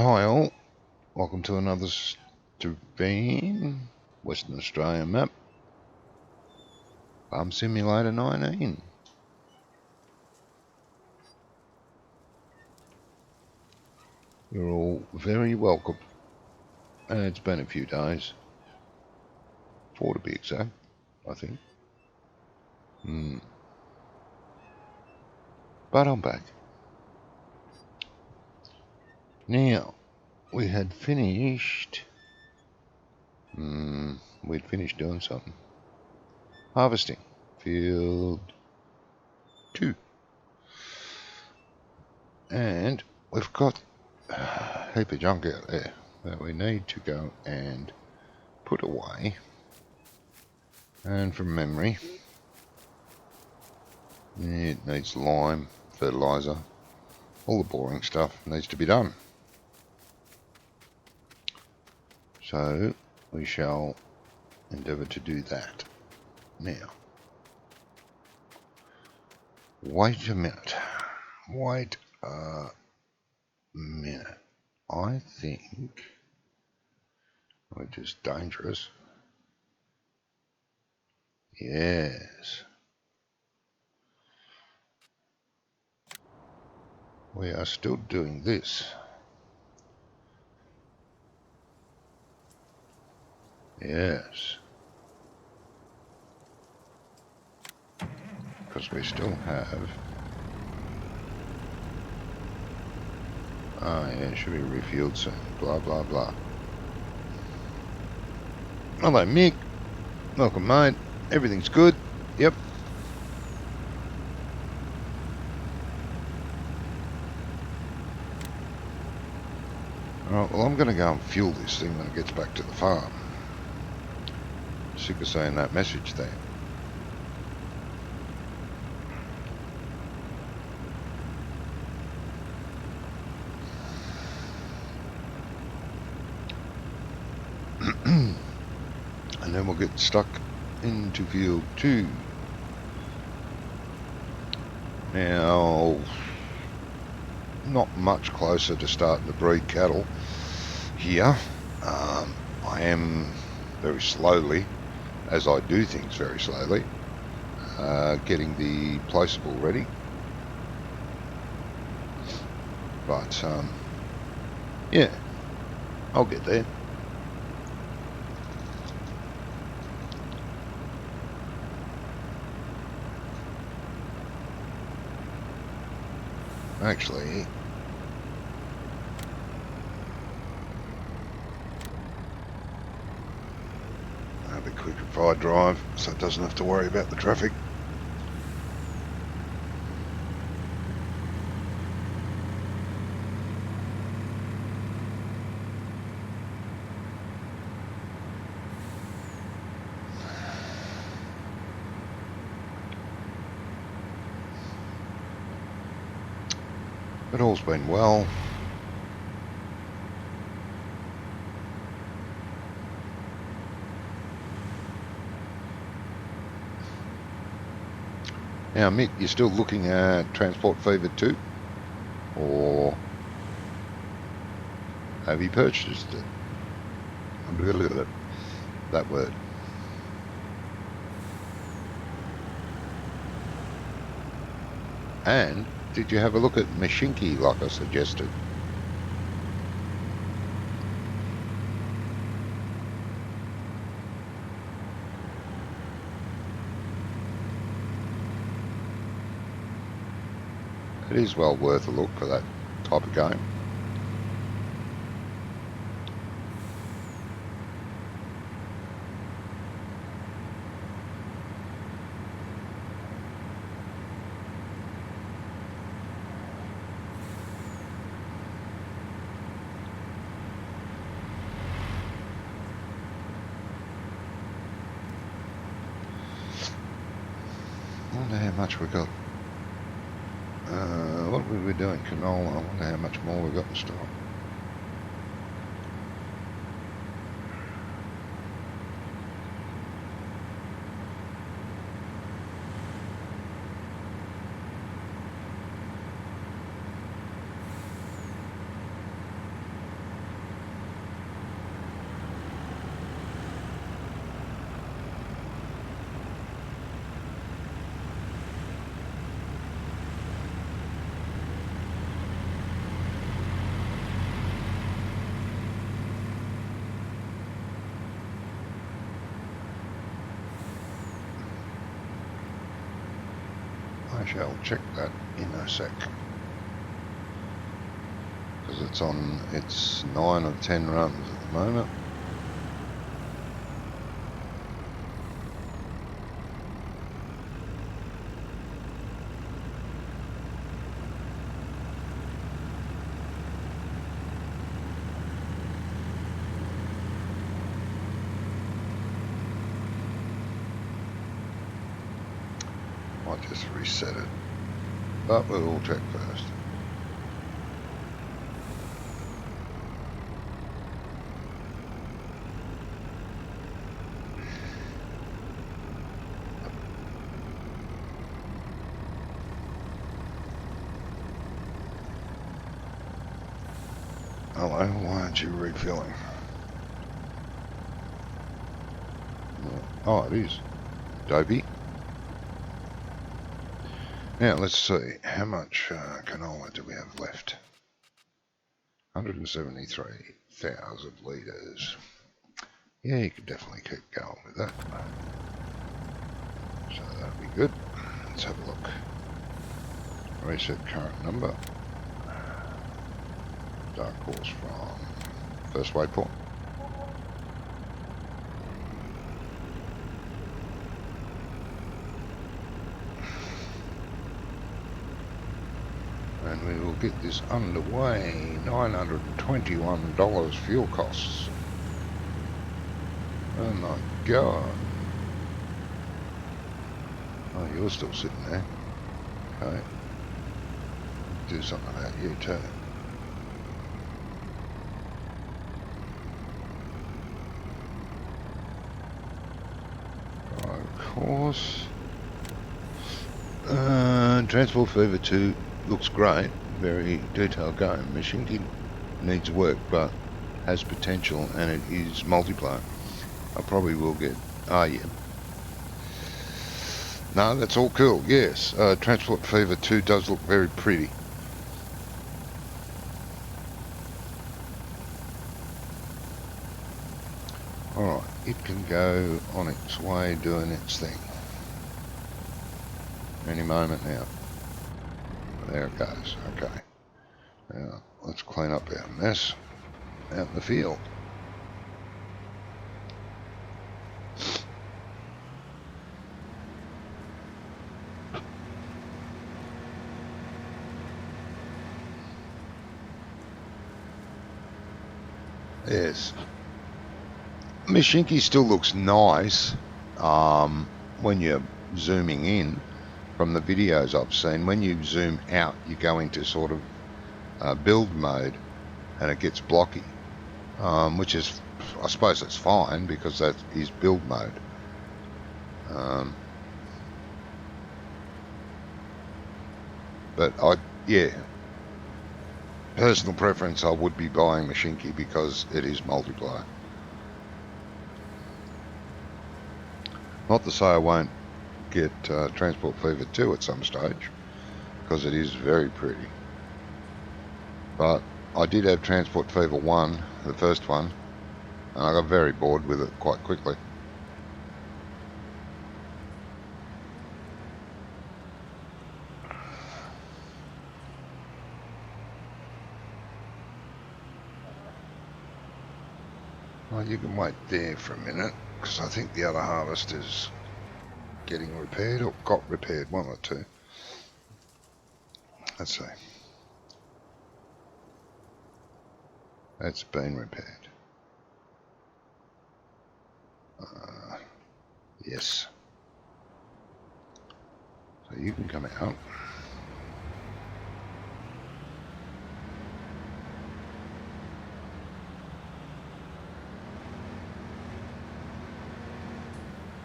Hi all, welcome to another stream, Western Australian map, Farm Simulator 19. You're all very welcome. It's been a few days, 4 to be exact, I think. But I'm back. Now, we had finished, we'd finished doing something. Harvesting, field 2. And we've got a heap of junk out there that we need to go and put away. And from memory, it needs lime, fertiliser, all the boring stuff needs to be done. So we shall endeavour to do that. Now, wait a minute. I think we're just dangerous. Yes. We are still doing this. Yes. Because we still have... Oh yeah, it should be refueled soon. Blah, blah, blah. Hello, Mick. Welcome, mate. Everything's good. Yep. Alright, well I'm going to go and fuel this thing when it gets back to the farm. Sick of saying that message there. And then we'll get stuck into field 2. Now, not much closer to starting to breed cattle here. I am very slowly, as I do things very slowly, getting the placeable ready. But, yeah, I'll get there. Actually, that'll be quick if I drive, so it doesn't have to worry about the traffic. But all's been well. Now, Mick, you're still looking at Transport Fever 2? Or have you purchased it? That word. And did you have a look at Mashinki like I suggested? It is well worth a look for that type of game. I wonder how much we got. What were we doing? Canola. I wonder how much more we got in stock. I shall check that in a sec. Because it's 9 of 10 runs at the moment. I'll just reset it, but we'll check first. Hello, why aren't you refilling? Oh, it is. Dopey. Now, let's see. How much canola do we have left? 173,000 litres. Yeah, you could definitely keep going with that. So that'll be good. Let's have a look. Reset current number. Dark horse from first waypoint. And we will get this underway. $921 fuel costs. Oh my god. Oh, you're still sitting there. Okay. Do something about you too. Of course. Transport Fever 2 looks great. Very detailed game. Machinki needs work, but has potential, and it is multiplayer. I probably will get... Ah, yeah. No, that's all cool, yes. Transport Fever 2 does look very pretty. Alright, it can go on its way doing its thing. Any moment now. There it goes, okay. Now, let's clean up our mess out in the field. Yes. Machinki still looks nice when you're zooming in from the videos I've seen. When you zoom out, you go into sort of build mode and it gets blocky, which is, I suppose that's fine because that is build mode. But personal preference, I would be buying Machinki because it is multiplayer. Not to say I won't get Transport Fever 2 at some stage, because it is very pretty. But I did have Transport Fever 1, the first one, and I got very bored with it quite quickly. Well, you can wait there for a minute, because I think the other harvest is getting repaired, or got repaired, one or two. Let's see. That's been repaired. Yes. So you can come out.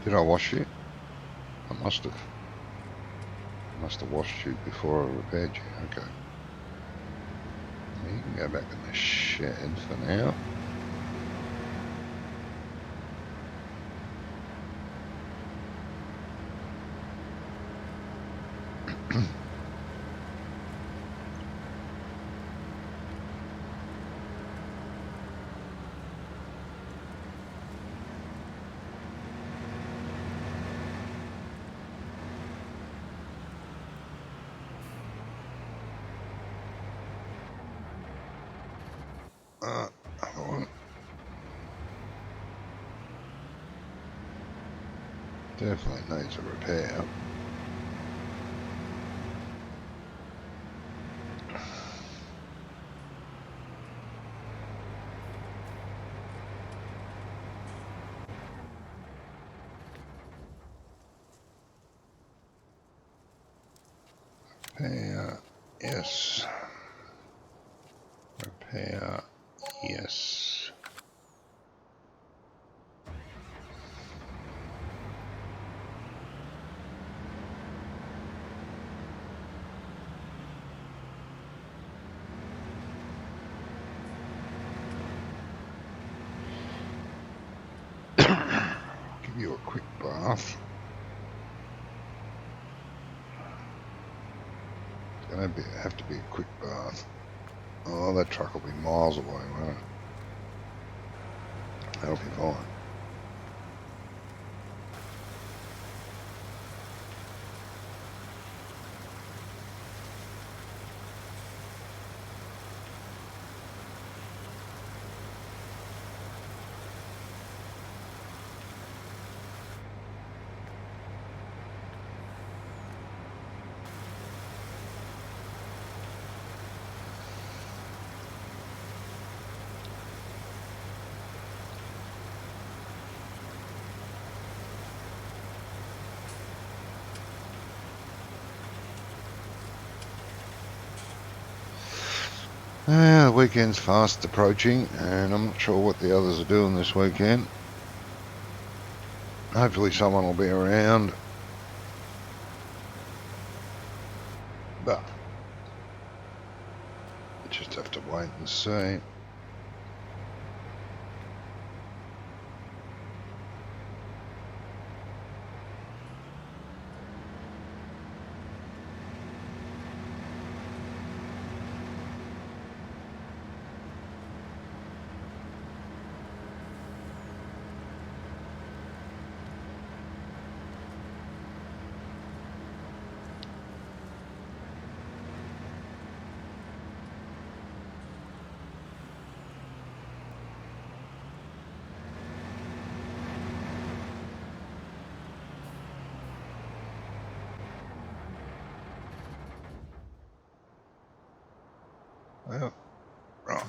Did I wash you? I must have. I must have washed you before I repaired you. Okay. You can go back in the shed for now. Hold on. Definitely needs a repair. Repair, yes. Repair, yes. Give you a quick bath. It's going to have to be a quick bath. Oh, that truck will be miles away, won't it? That'll be fine. The weekend's fast approaching, and I'm not sure what the others are doing this weekend. Hopefully someone will be around. But we just have to wait and see. Well, right.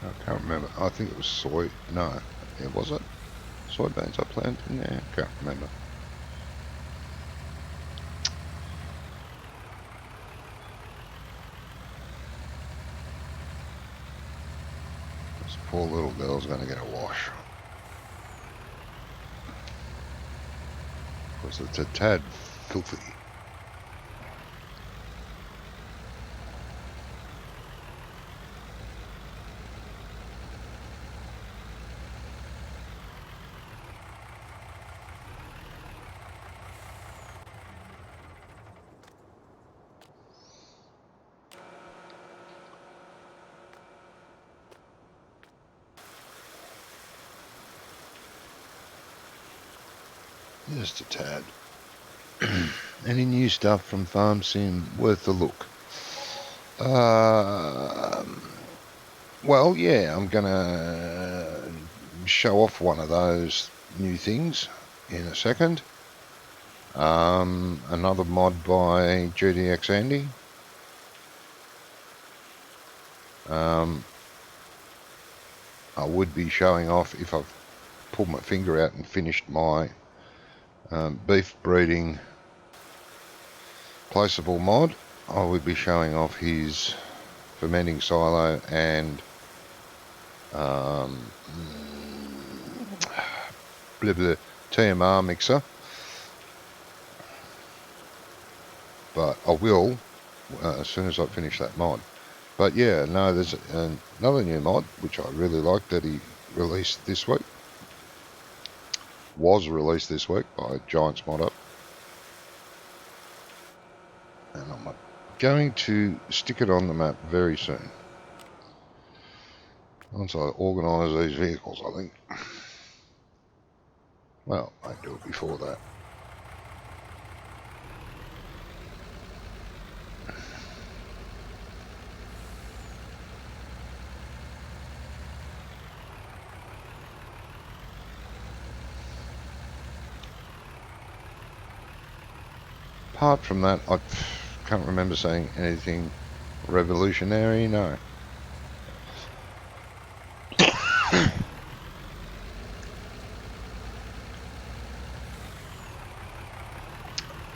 I can't remember. I think it was soy. No, it was it. Soybeans I planted in there. Can't remember. This poor little girl's going to get a wash. Because it's a tad filthy. Just a tad. Any new stuff from Farm Sim worth a look? Well, yeah, I'm gonna show off one of those new things in a second. Another mod by GDX Andy. I would be showing off if I've pulled my finger out and finished my beef breeding placeable mod. I would be showing off his fermenting silo and TMR mixer, but I will as soon as I finish that mod. But yeah, no, there's another new mod, which I really like that he released this week. Was released this week by Giants Mod Up. And I'm going to stick it on the map very soon. Once I organise these vehicles, I think. Well, I might do it before that. Apart from that, I can't remember saying anything revolutionary, no.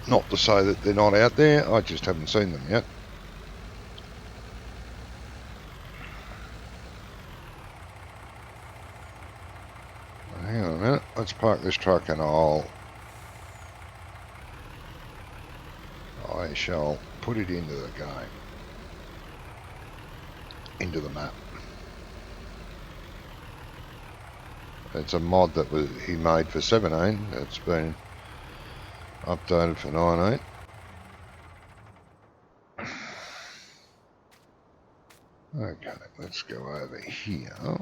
Not to say that they're not out there, I just haven't seen them yet. Hang on a minute, let's park this truck and I shall put it into the game. Into the map. It's a mod that he made for 17. It's been updated for 19. Okay, let's go over here.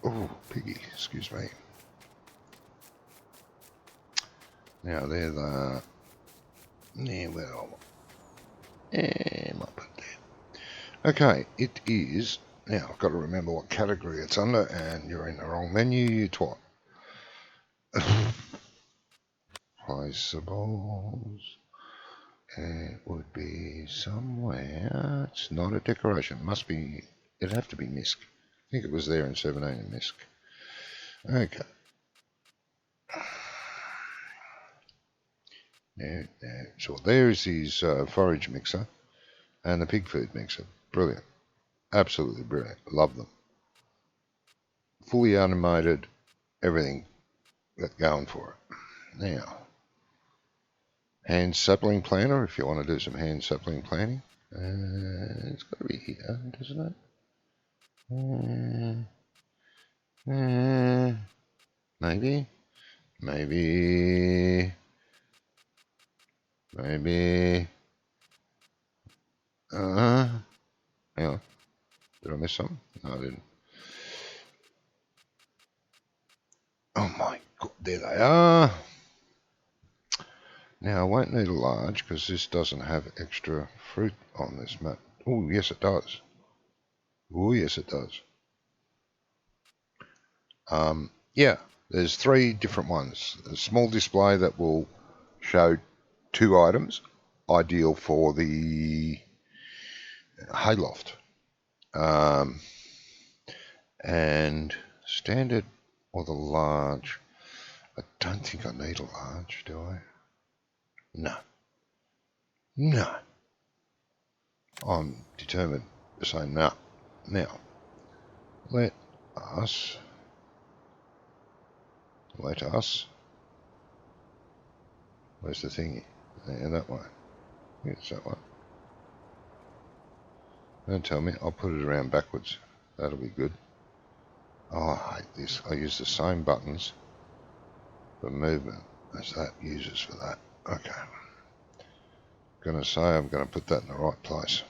Oh, piggy, excuse me. Now they're the... Yeah, well... might put there. Okay, it is... Now, I've got to remember what category it's under, and you're in the wrong menu, you twat. I suppose it would be somewhere... It's not a decoration. It must be... It'd have to be MISC. I think it was there in 17 in MISC. Okay. So there's his forage mixer and the pig food mixer. Brilliant. Absolutely brilliant. Love them. Fully automated, everything got going for it. Now, hand sapling planter, if you want to do some hand sapling planting. It's got to be here, doesn't it? Maybe. Hang on. Did I miss something? No, I didn't. Oh my God, there they are. Now I won't need a large because this doesn't have extra fruit on this map. Oh yes it does. Oh yes it does. Yeah, there's 3 different ones. A small display that will show 2 items, ideal for the hayloft. And standard or the large. I don't think I need a large, do I? No. No. I'm determined to say no. Now, let us, where's the thingy? Yeah, that one. Yeah, it's that one. Don't tell me, I'll put it around backwards. That'll be good. Oh, I hate this. I use the same buttons for movement as that uses for that. Okay. Gonna say I'm gonna put that in the right place.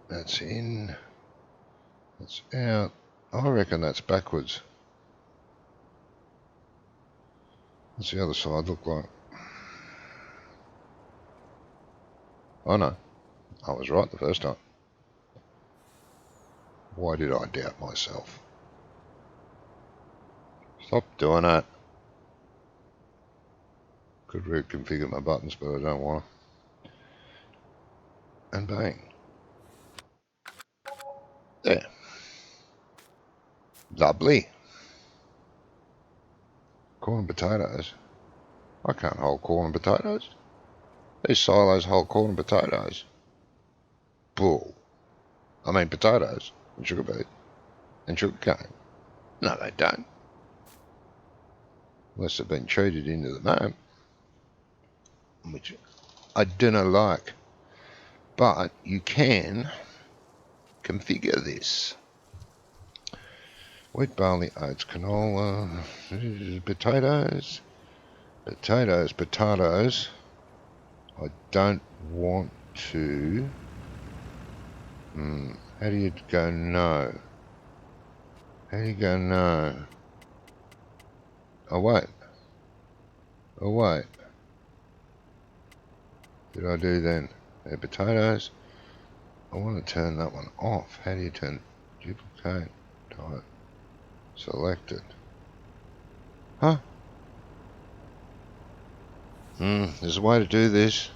That's in. That's out. I reckon that's backwards. What's the other side look like? Oh no, I was right the first time. Why did I doubt myself? Stop doing it. Could reconfigure my buttons, but I don't want to. And bang. There. Lovely. Corn and potatoes. I can't hold corn and potatoes. These silos hold corn and potatoes. Bull. I mean potatoes and sugar beet and sugar cane. No, they don't. Unless they've been treated into the gnome, which I do not like. But you can configure this. Wheat, barley, oats, canola, potatoes, potatoes. I don't want to. How do you go no? How do you go no? Oh wait. Oh wait. What did I do then? They're potatoes. I want to turn that one off. How do you turn duplicate? Type. Selected. Huh? There's a way to do this.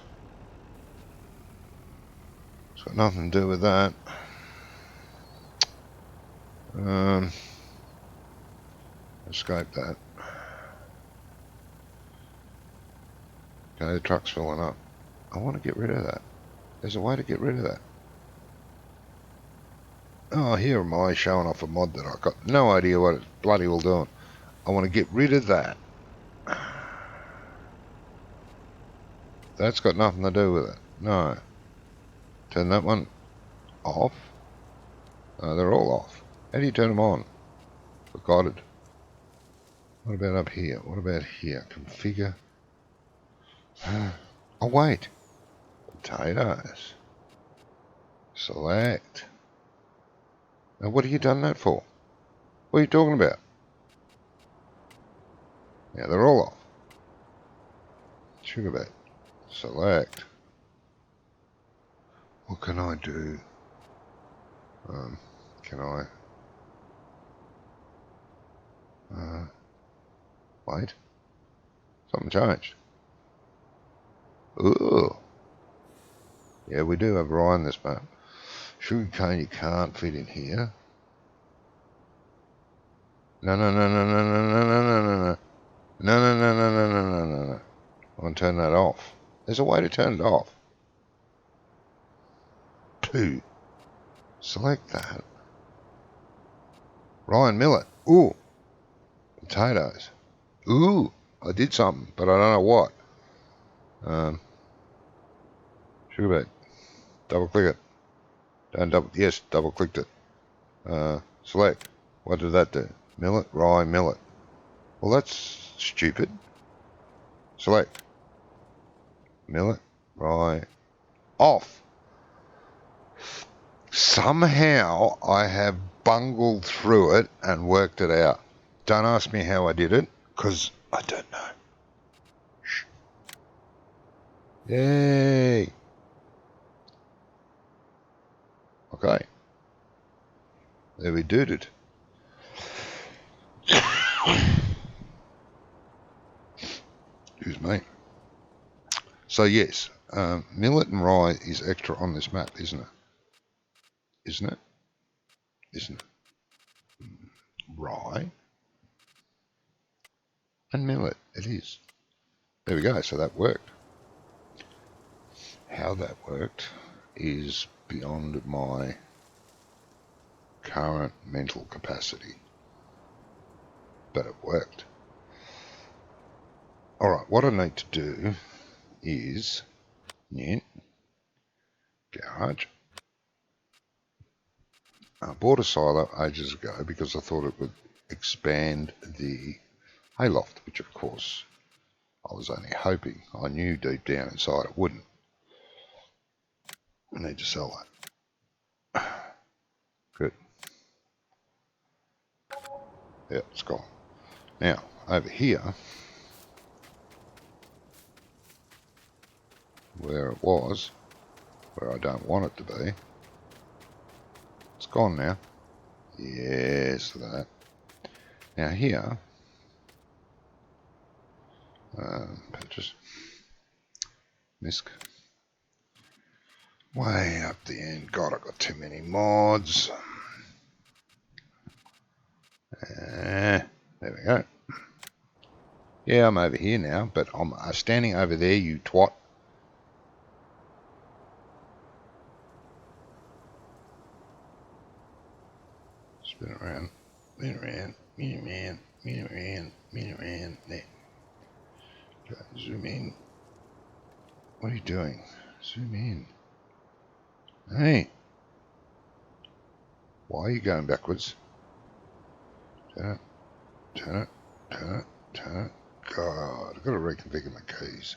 It's got nothing to do with that. Escape that. Okay, the truck's filling up. I want to get rid of that. There's a way to get rid of that. Oh, here am I showing off a mod that I've got no idea what it's bloody well doing. I want to get rid of that. That's got nothing to do with it. No. Turn that one off. They're all off. How do you turn them on? Forgotten. What about up here? What about here? Configure. Oh, wait. Potatoes. Select. Now, what have you done that for? What are you talking about? Yeah, they're all off. Sugar beet. Select. What can I do? Can I? Wait. Something changed. Ooh. Yeah, we do have rye on this map. Sugar cane you can't fit in here. No, no, no, no, no, no, no, no, no, no, no. No, no, no, no, no, no, no, no, no. I want to turn that off. There's a way to turn it off. 2. Select that. Rye and millet. Ooh. Potatoes. Ooh. I did something, but I don't know what. Sugar beet. Double click it. Don't double. Yes, double clicked it. Select. What did that do? Millet, rye, millet. Well, that's stupid. Select. Millet, rye, off. Somehow I have bungled through it and worked it out. Don't ask me how I did it, because I don't know. Shh. Yay. Okay. There we did it. Excuse me. So yes, millet and rye is extra on this map, isn't it? Isn't it? Isn't it? Rye and millet. It is. There we go. So that worked. How that worked is beyond my current mental capacity. But it worked. Alright, what I need to do is garage. I bought a silo ages ago because I thought it would expand the hayloft, which of course I was only hoping. I knew deep down inside it wouldn't. I need to sell that. Good. Yeah, it's gone. Now, over here, where it was, where I don't want it to be, it's gone now. Yes, that. Now here, purchase, misc, way up the end. God, I've got too many mods. There we go. Yeah, I'm over here now, but I'm standing over there, you twat. Spin around, spin around, spin around, spin around, spin around. There. Okay, zoom in. What are you doing? Zoom in. Hey. Why are you going backwards? Turn it, turn it, turn it, turn it. God, I've got to reconfigure my keys.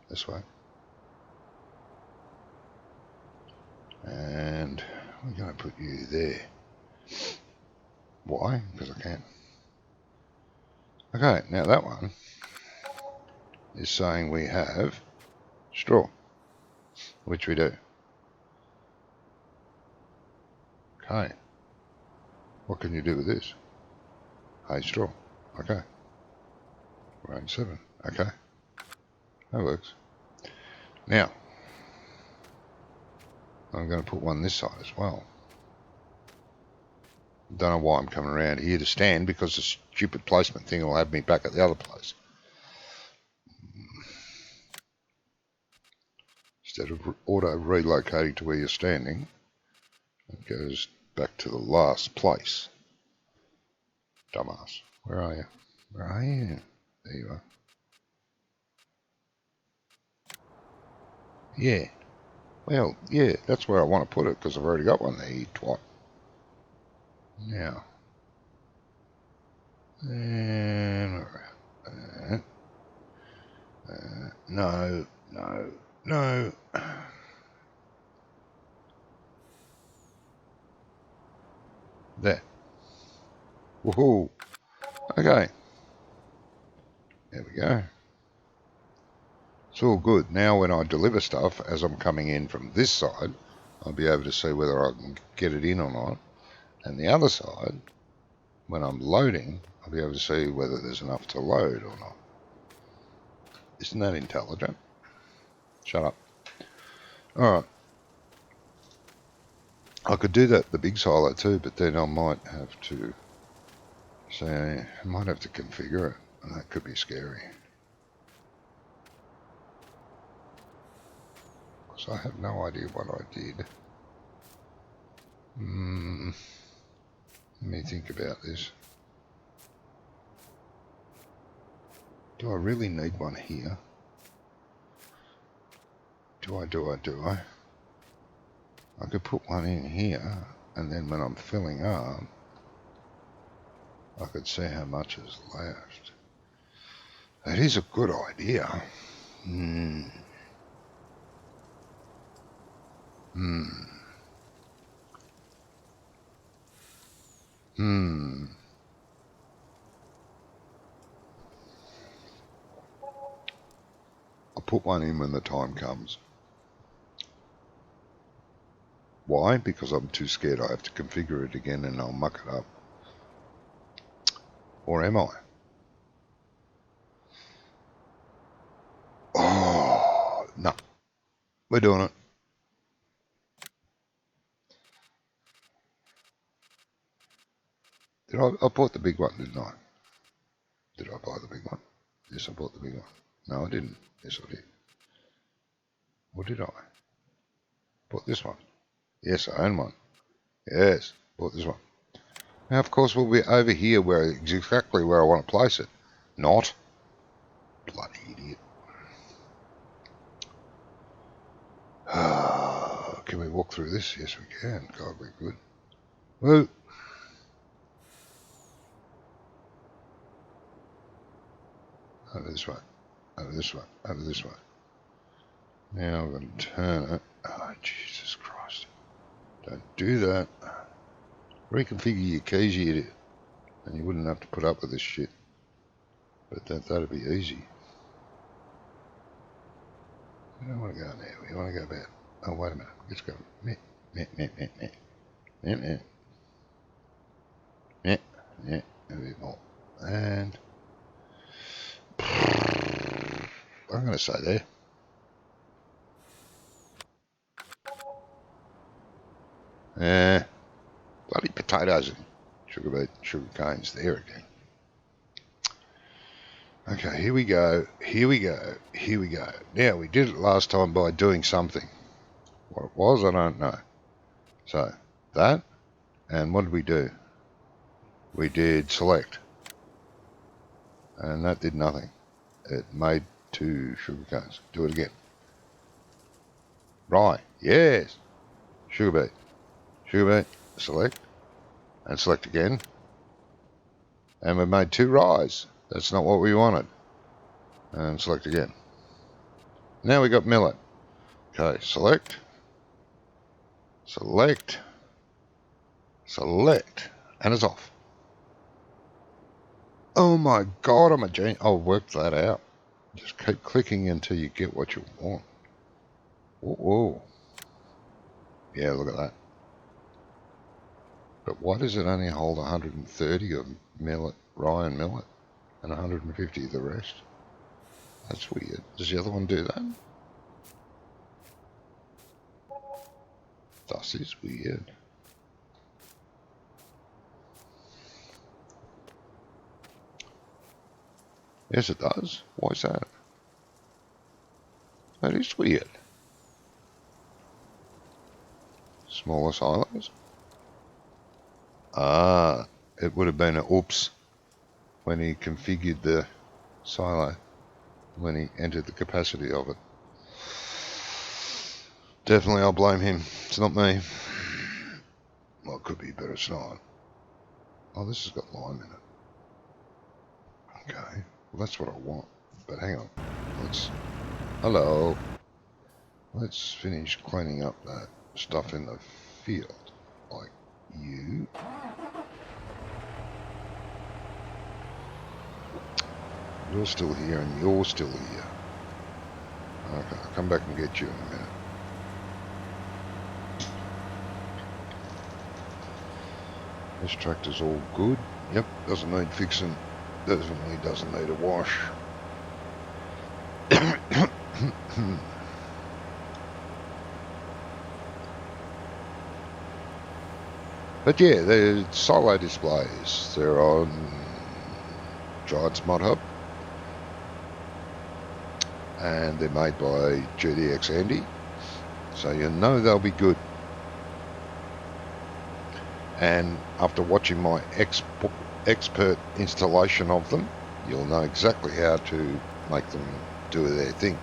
This way. And we're going to put you there. Why? Because I can. Okay, now that one is saying we have straw, which we do. Okay. What can you do with this? Hay straw. Okay. Range 7. Okay. That works. Now, I'm going to put one this side as well. Don't know why I'm coming around here to stand, because the stupid placement thing will have me back at the other place. Instead of auto relocating to where you're standing, it goes back to the last place. Dumbass. Where are you? Where are you? There you are. Yeah. Well, yeah, that's where I want to put it, because I've already got one there, you twat. Now. And no, no, no. There. Woohoo. Okay. There we go. It's all good. Now when I deliver stuff, as I'm coming in from this side, I'll be able to see whether I can get it in or not. And the other side, when I'm loading, I'll be able to see whether there's enough to load or not. Isn't that intelligent? Shut up. Alright. I could do that the big silo too, but then I might have to say, I might have to configure it, and that could be scary. Because I have no idea what I did. Let me think about this. Do I really need one here? Do I? I could put one in here, and then when I'm filling up, I could see how much is left. That is a good idea. I'll put one in when the time comes. Why? Because I'm too scared I have to configure it again and I'll muck it up. Or am I? Oh, no. We're doing it. I bought the big one, didn't I? Did I buy the big one? Yes, I bought the big one. No, I didn't. Yes, I did. Or did I? Bought this one. Yes, I own one. Yes, bought this one. Now, of course, we'll be over here where exactly where I want to place it. Not. Bloody idiot. Can we walk through this? Yes, we can. God, we're good. Woo. Over this way. Over this way. Over this way. Now I'm going to turn it. Oh, Jesus Christ. Don't do that. Reconfigure your keys, you idiot. And you wouldn't have to put up with this shit. But that'd be easy. We don't want to go there. We want to go back. Oh, wait a minute. Let's go. Meh, meh, meh, meh, meh. Meh, meh. Meh, meh. A bit more. And I'm going to say there. Bloody potatoes and sugar canes there again. Okay, here we go, here we go, here we go. Now, we did it last time by doing something. What it was, I don't know. So, that, and what did we do? We did select. And that did nothing. It made 2 sugar canes. Do it again. Rye, yes. Sugar beet, select, and select again. And we made 2 ryes. That's not what we wanted. And select again. Now we got millet. Okay, select, select, select, and it's off. Oh my God, I'm a genius. I'll work that out. Just keep clicking until you get what you want. Whoa. Yeah, look at that. But why does it only hold 130 of millet, rye and millet, and 150 of the rest? That's weird. Does the other one do that? This is weird. Yes, it does. Why is that? That is weird. Smaller silos? Ah, it would have been an oops when he configured the silo, when he entered the capacity of it. Definitely I'll blame him. It's not me. Well, it could be, but it's not. Oh, this has got lime in it. Okay, well that's what I want. But hang on. Hello. Let's finish cleaning up that stuff in the field. Like you. You're still here and you're still here. Okay, I'll come back and get you in a minute. This tractor's all good. Yep, doesn't need fixing. Definitely doesn't need a wash. But yeah, the silo displays. They're on Giant's Mod Hub. And they're made by GDX Andy. So you know they'll be good. And after watching my expert installation of them, you'll know exactly how to make them do their thing.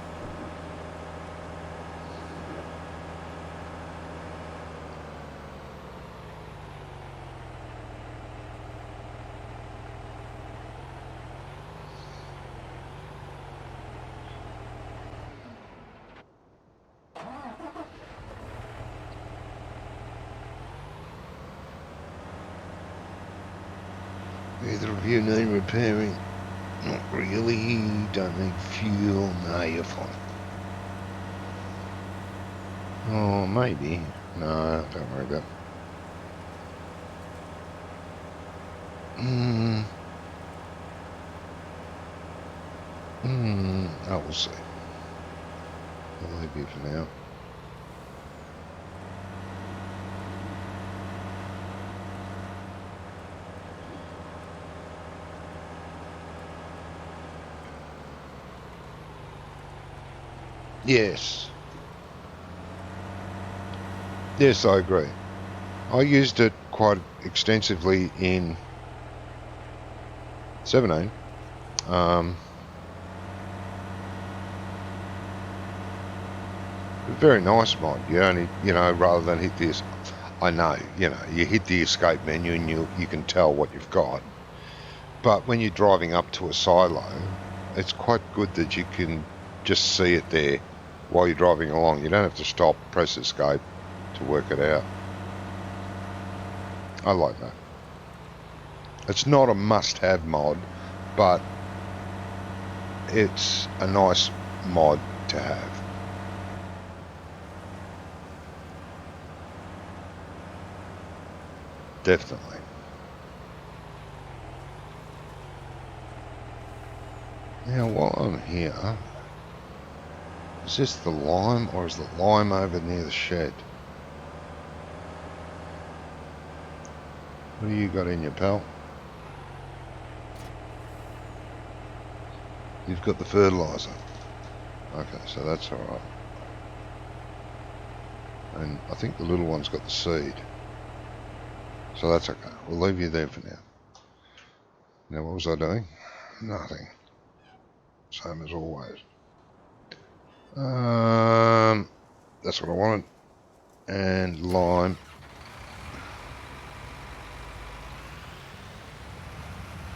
Either of you need repairing? Not really. Don't need fuel. No, you're fine. Oh, maybe. No, don't worry about it. Oh, we'll see. I'll leave you for now. Yes. Yes, I agree. I used it quite extensively in 17. Very nice mod. You only, rather than hit this, I know, you hit the escape menu and you can tell what you've got. But when you're driving up to a silo, it's quite good that you can just see it there while you're driving along. You don't have to stop, press escape to work it out. I like that. It's not a must-have mod, but it's a nice mod to have. Definitely. Now, while I'm here, is this the lime or is the lime over near the shed? What do you got in your pal? You've got the fertiliser. Okay, so that's alright. And I think the little one's got the seed. So that's okay. We'll leave you there for now. Now what was I doing? Nothing. Same as always. That's what I wanted. And lime.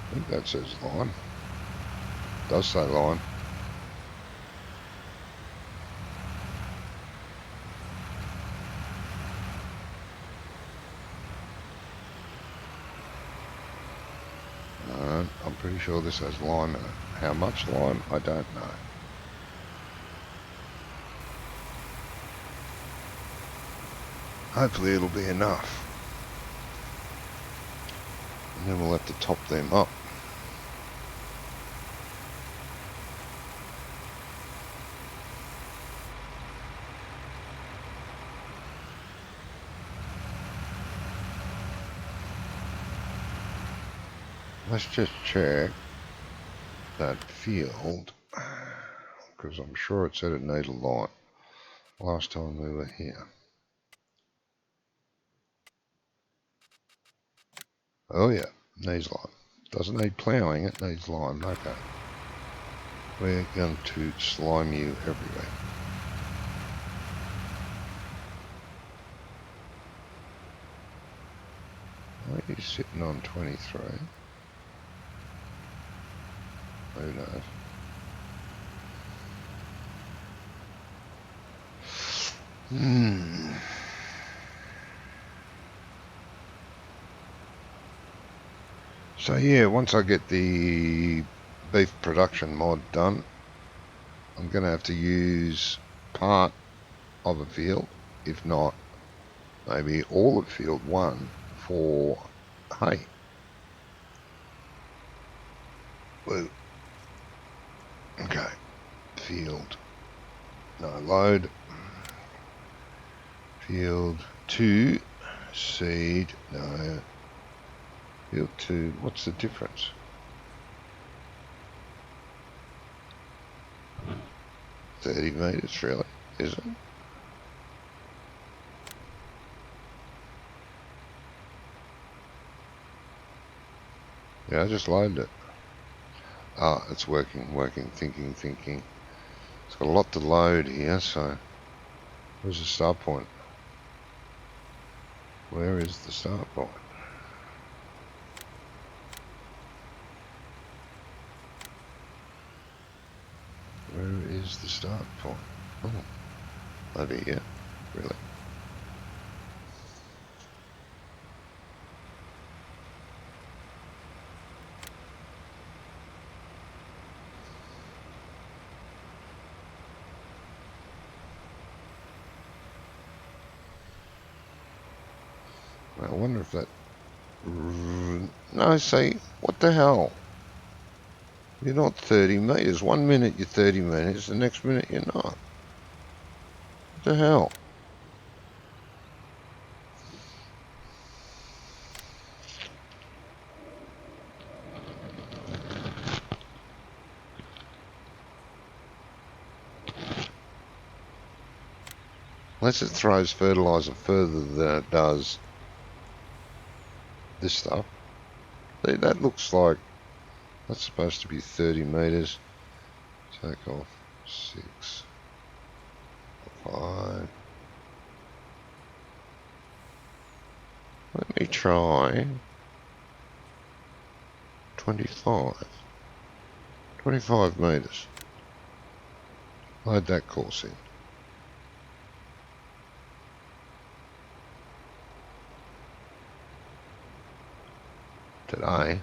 I think that says lime. It does say lime. I'm pretty sure this has lime in it. How much lime? I don't know. Hopefully it'll be enough. And then we'll have to top them up. Let's just check that field, because I'm sure it said it needed a light last time we were here. Oh yeah, needs lime. Doesn't need ploughing, it needs lime. Okay. We're going to slime you everywhere. Why are you sitting on 23? Who knows? So yeah, once I get the beef production mod done, I'm going to have to use part of a field, if not maybe all of field 1 for hay. Woo. Okay, field, no load. Field 2, seed, no. Field 2, what's the difference? $30 meters, really, is it? Yeah, I just loaded it. Ah, it's working, thinking. It's got a lot to load here, so where's the start point? Where is the start point? Where is the start point? Oh, over here, really? I wonder if that... No, see, what the hell? You're not 30 meters. 1 minute you're 30 meters, the next minute you're not. What the hell? Unless it throws fertilizer further than it does this stuff. See, that looks like that's supposed to be 30 meters. Take off 6, 5. Let me try 25. 25 meters. Load that course in. Today,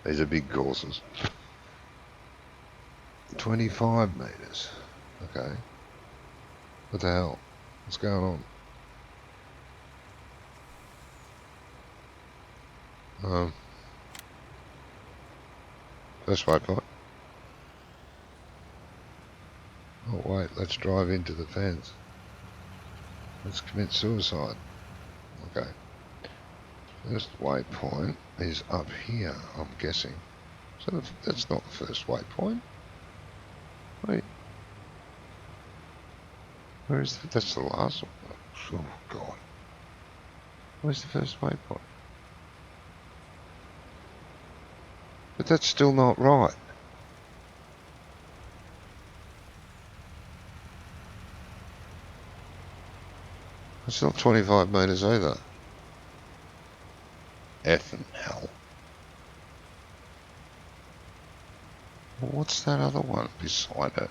these are big courses. 25 meters. Okay. What the hell? What's going on? First waypoint. Oh wait, let's drive into the fence. Let's commit suicide. Okay. First waypoint is up here, I'm guessing. So that's not the first waypoint. Wait. Where is that? That's the last one. Oh, God. Where's the first waypoint? But that's still not right. It's not 25 metres either. Effing hell. Well, what's that other one beside it?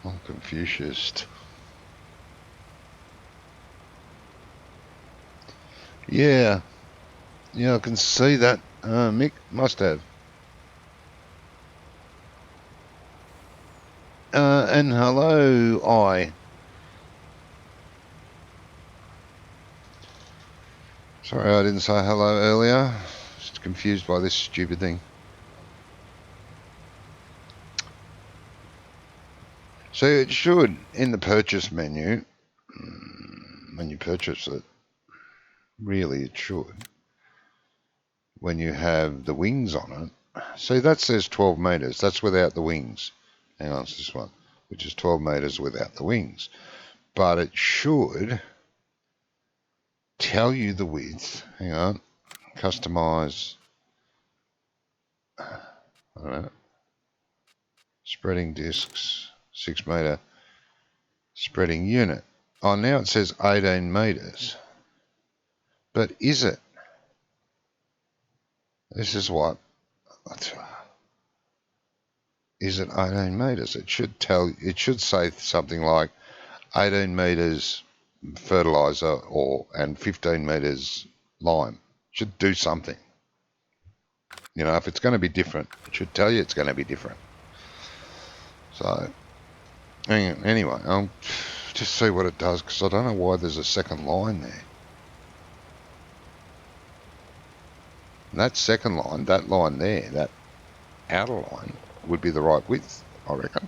I'm confused. Yeah. Yeah, I can see that. Mick must have. And hello, I. Sorry I didn't say hello earlier. Just confused by this stupid thing. So it should, in the purchase menu, when you purchase it, really it should, when you have the wings on it. See, that says 12 metres. That's without the wings. Hang on, it's this one, which is 12 metres without the wings. But it should tell you the width. Hang on. Customise. I don't know. Spreading discs. 6 metre. Spreading unit. Oh, now it says 18 metres. But is it? This is what? Is it 18 metres? It should tell. It should say something like 18 metres fertiliser and 15 metres lime. It should do something. You know, if it's going to be different, it should tell you it's going to be different. So, anyway, I'll just see what it does, because I don't know why there's a second line there. And that second line, that line there, that outer line, would be the right width, I reckon.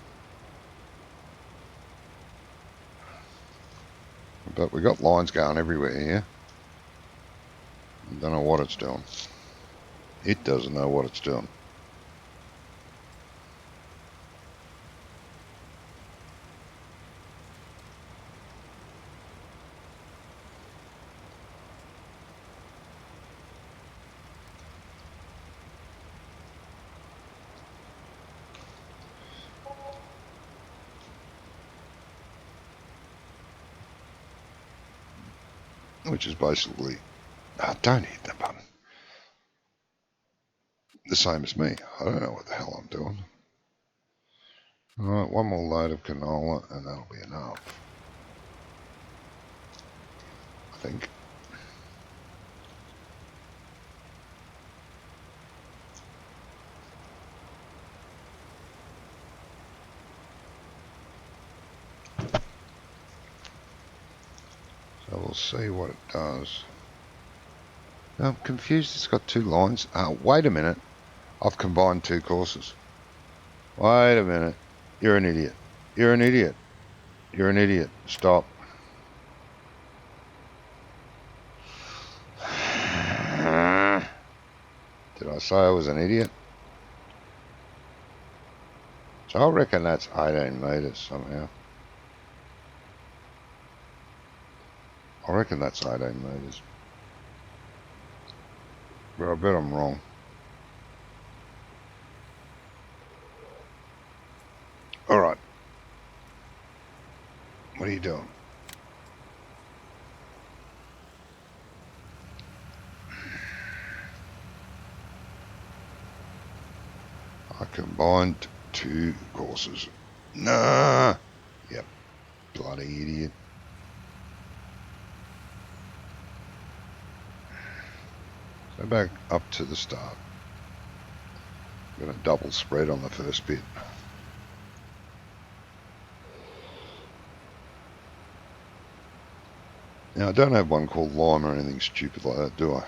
But we got lines going everywhere here. I don't know what it's doing. It doesn't know what it's doing. Which is basically, don't hit the button. The same as me. I don't know what the hell I'm doing. Alright, one more load of canola and that'll be enough. I think. So we'll see what it does. I'm confused, it's got 2 lines. Wait a minute. I've combined 2 courses. Wait a minute. You're an idiot. You're an idiot. You're an idiot. Stop. Did I say I was an idiot? So I reckon that's 18 metres somehow. I reckon that's 18 metres. But I bet I'm wrong. Alright. What are you doing? I combined 2 courses. Nah. Yep. Bloody idiot. So back up to the start. I'm going to double spread on the first bit. Now I don't have one called lime or anything stupid like that, do I?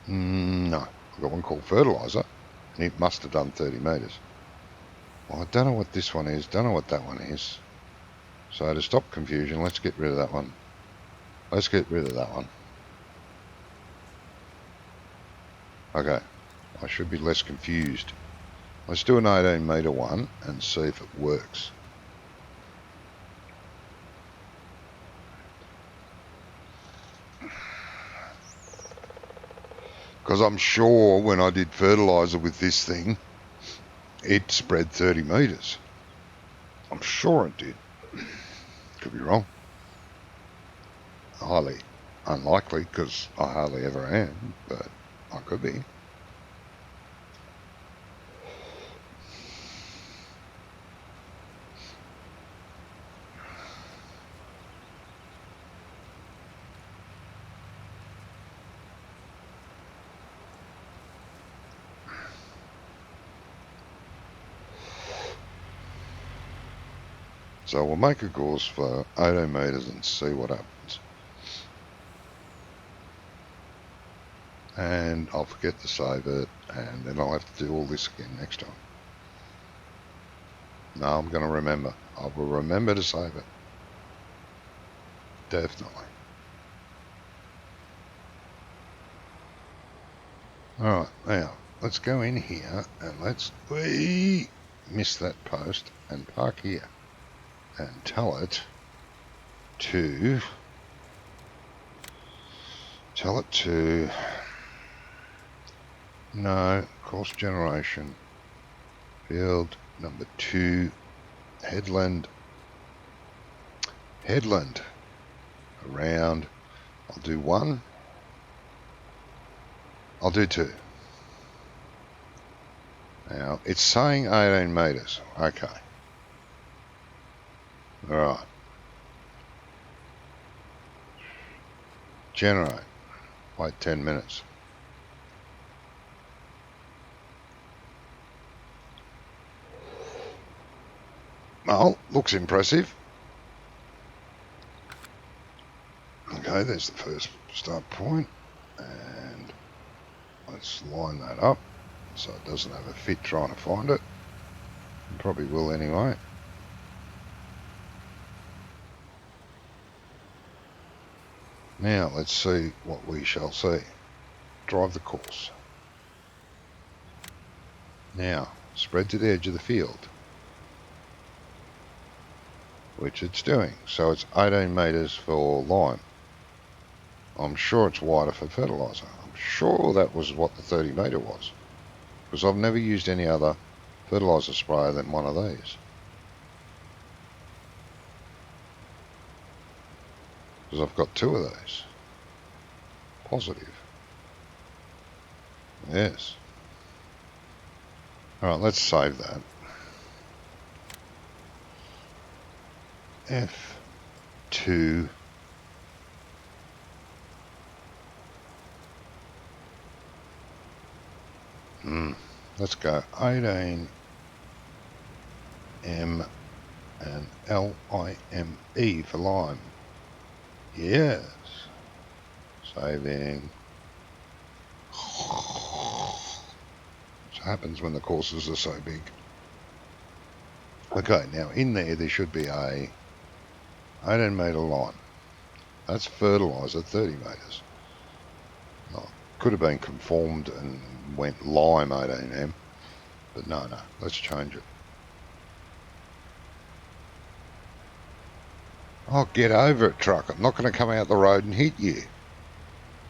No. I've got one called fertiliser, and it must have done 30 metres. Well, I don't know what this one is, don't know what that one is. So to stop confusion, let's get rid of that one. Let's get rid of that one. Okay, I should be less confused. Let's do an 18 metre one and see if it works. Because I'm sure when I did fertiliser with this thing, it spread 30 metres. I'm sure it did. Could be wrong. Highly unlikely because I hardly ever am, but I could be. So we'll make a course for 18 metres and see what happens. And I'll forget to save it, and then I'll have to do all this again next time. No, I'm going to remember. I will remember to save it. Definitely. Alright, now, let's go in here and let's... We missed that post and park here. And tell it to... No, course generation. Field number 2. Headland. Around. I'll do 1. I'll do 2. Now, it's saying 18 metres. Okay. Alright. Generate. Wait 10 minutes. Well, looks impressive. Okay, there's the first start point. And let's line that up so it doesn't have a fit trying to find it. It probably will anyway. Now let's see what we shall see. Drive the course. Now spread to the edge of the field, which it's doing. So it's 18 metres for lime. I'm sure it's wider for fertiliser. I'm sure that was what the 30 metre was, because I've never used any other fertiliser sprayer than one of these. Because I've got 2 of these. Positive. Yes. Alright, let's save that. F2. Let's go 18 M and LIME for lime. Yes. Saving. What happens when the courses are so big. Okay, now in there should be a 18 metre line. That's fertiliser, 30 metres. Oh, could have been conformed and went lime 18M, but no, let's change it. Oh, get over it, truck. I'm not going to come out the road and hit you.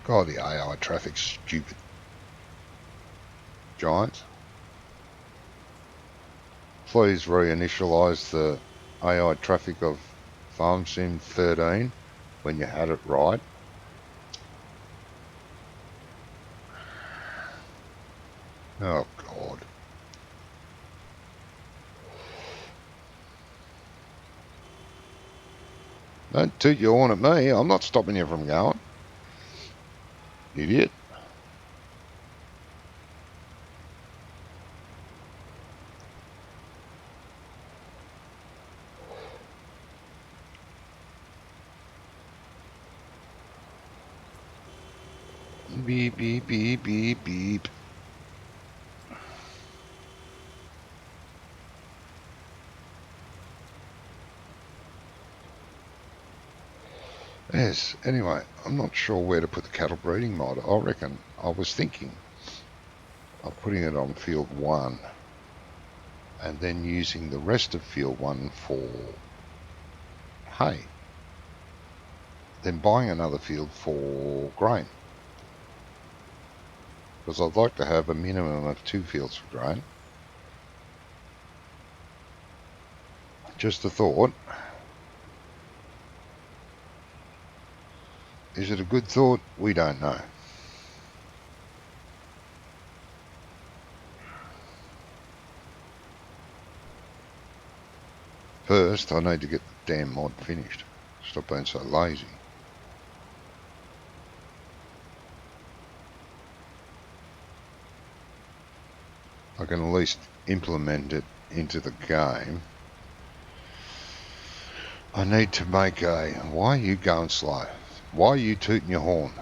God, the AI traffic's stupid. Giants. Please reinitialise the AI traffic of Farm Sim 13 when you had it right. Oh, God. Don't toot your horn at me. I'm not stopping you from going. Idiot. Beep, beep, beep, beep, beep. Yes, anyway, I'm not sure where to put the cattle breeding mod. I reckon I was thinking of putting it on field 1 and then using the rest of field 1 for hay, then buying another field for grain, because I'd like to have a minimum of 2 fields for grain. Just a thought. Is it a good thought? We don't know. First, I need to get the damn mod finished. Stop being so lazy. I can at least implement it into the game. I need to make a... Why are you going slow? Why are you tooting your horn?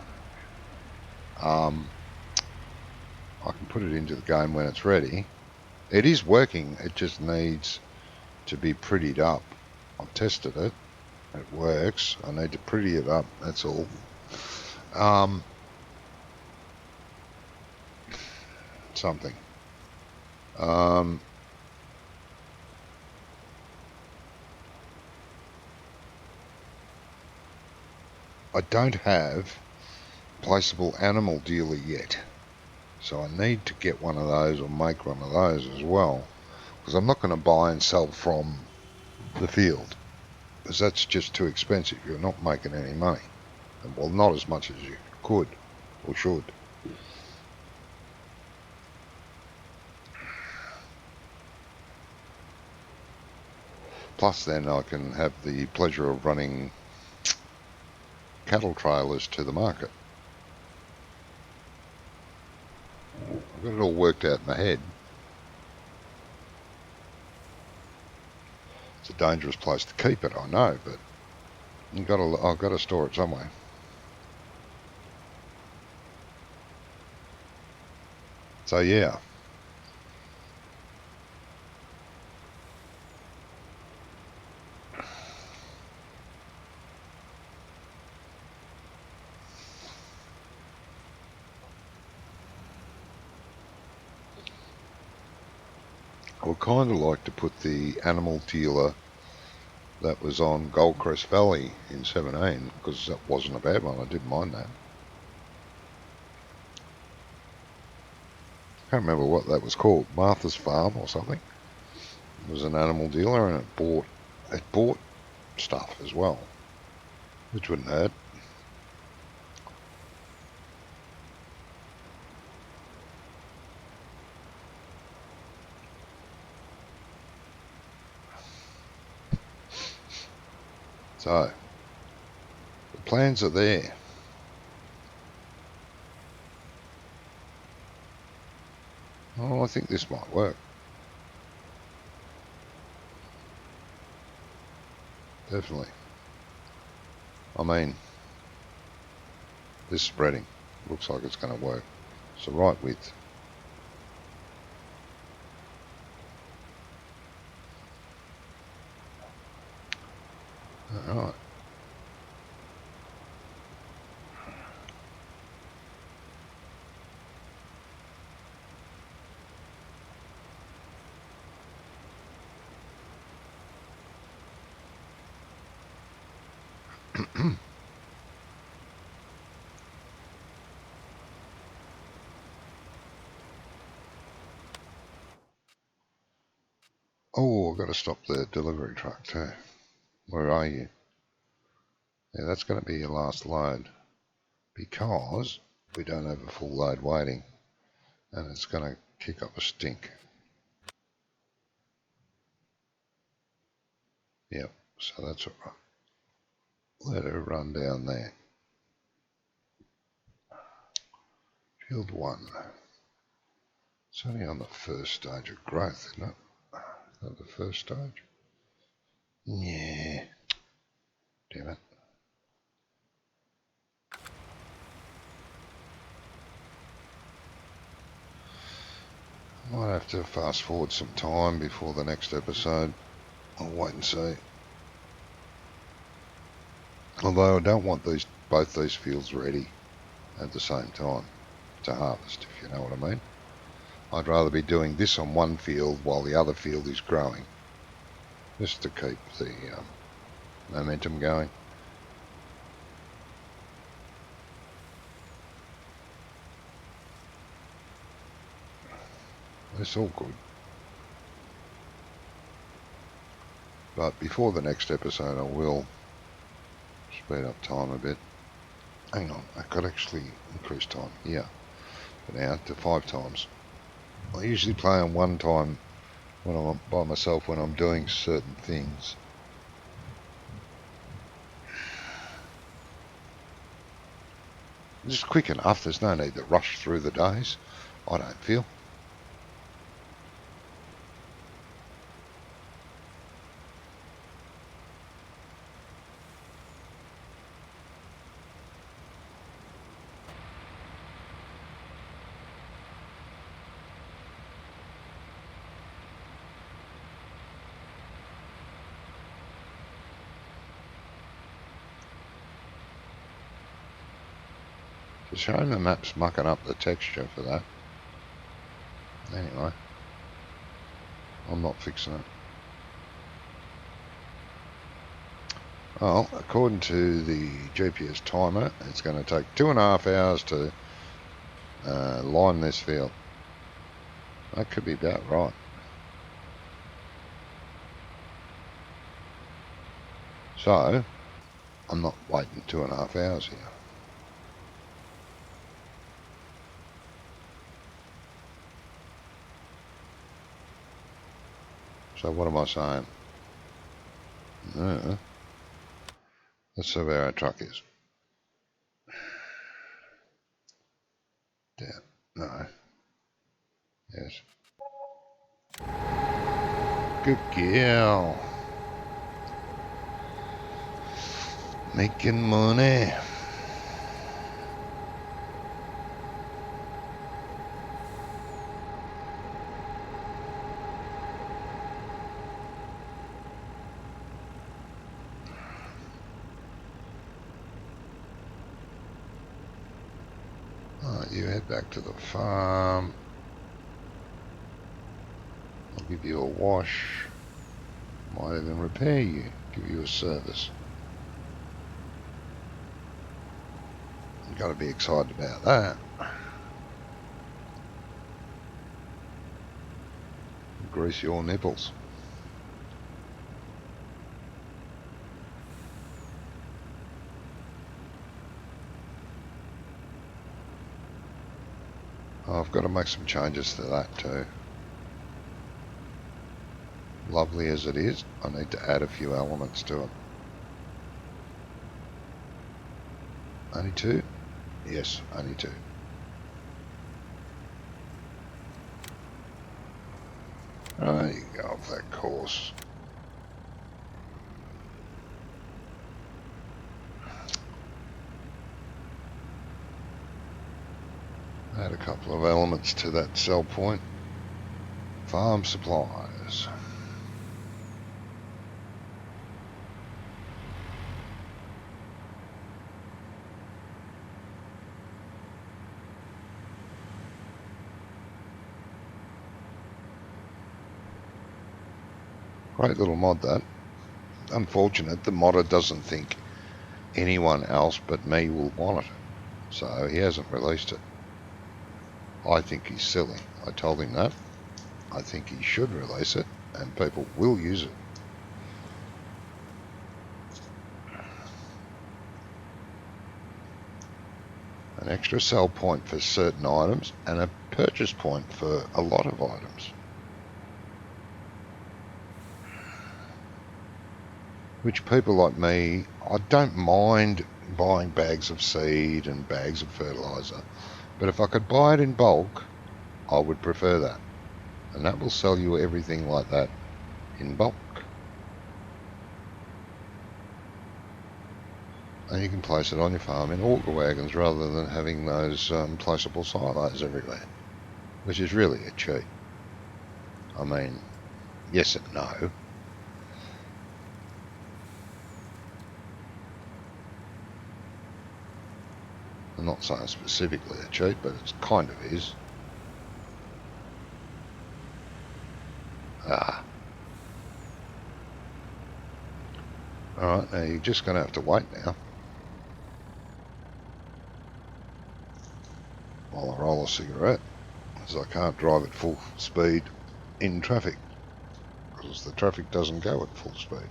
I can put it into the game when it's ready. It is working. It just needs to be prettied up. I've tested it. It works. I need to pretty it up. That's all. Something. I don't have placeable animal dealer yet, so I need to get one of those or make one of those as well, because I'm not going to buy and sell from the field, because that's just too expensive. You're not making any money, well, not as much as you could or should. Plus then I can have the pleasure of running cattle trailers to the market. I've got it all worked out in my head. It's a dangerous place to keep it, I know, but I've got to store it somewhere. So yeah. I would kind of like to put the animal dealer that was on Goldcrest Valley in 17, because that wasn't a bad one. I didn't mind that. I can't remember what that was called. Martha's Farm or something. It was an animal dealer, and it bought stuff as well, which wouldn't hurt. So, the plans are there. Oh, I think this might work. Definitely. I mean, this spreading looks like it's going to work. It's the right width. All right. Oh, I've got to stop the delivery truck too. Where are you? Yeah, that's going to be your last load, because we don't have a full load waiting, and it's going to kick up a stink. Yep, so that's all right. Let her run down there. Field 1. It's only on the first stage of growth, isn't it? Is that the first stage? Yeah. Damn it. Might have to fast forward some time before the next episode. I'll wait and see. Although I don't want both these fields ready at the same time to harvest, if you know what I mean. I'd rather be doing this on one field while the other field is growing, just to keep the momentum going. It's all good. But before the next episode I will speed up time a bit. Hang on, I could actually increase time here for now to 5 times. I usually play on 1 time when I'm by myself when I'm doing certain things. It's quick enough, there's no need to rush through the days, I don't feel. It's a shame the map's mucking up the texture for that. Anyway, I'm not fixing it. Well, according to the GPS timer, it's going to take 2.5 hours to line this field. That could be about right. So, I'm not waiting 2.5 hours here. So what am I saying? Let's see where our truck is. Down. No. Yes. Good girl. Making money. Alright, you head back to the farm. I'll give you a wash. Might even repair you. Give you a service. You've got to be excited about that. Grease your nipples. I've got to make some changes to that too. Lovely as it is, I need to add a few elements to it. Only 2? Yes, only 2. Oh, you can go off that course. Add a couple of elements to that sell point. Farm supplies. Great little mod that. Unfortunate, the modder doesn't think anyone else but me will want it. So he hasn't released it. I think he's silly. I told him that. I think he should release it and people will use it. An extra sell point for certain items and a purchase point for a lot of items. Which people like me, I don't mind buying bags of seed and bags of fertilizer, but if I could buy it in bulk, I would prefer that. And that will sell you everything like that in bulk. And you can place it on your farm in auger wagons rather than having those placeable silos everywhere, which is really a cheat. I mean, yes and no. I'm not saying specifically a cheat, but it kind of is. Alright, now you're just going to have to wait now while I roll a cigarette, because I can't drive at full speed in traffic, because the traffic doesn't go at full speed.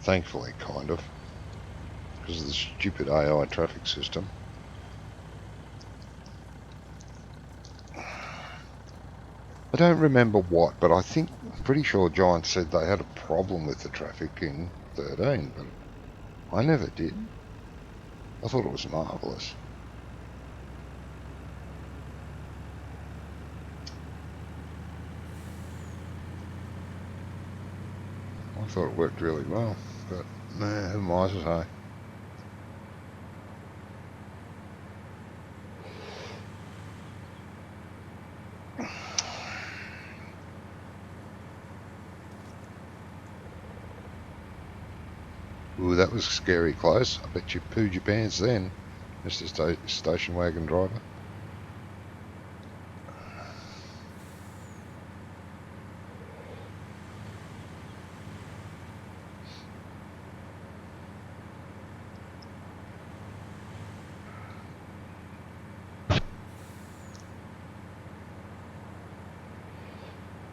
Thankfully, kind of, because of the stupid AI traffic system. I don't remember what, but I'm pretty sure Giant said they had a problem with the traffic in 13, but I never did. I thought it was marvellous. I thought it worked really well, but nah, who am I to say? Ooh, that was scary close. I bet you pooed your pants then, Mr. Station Wagon driver.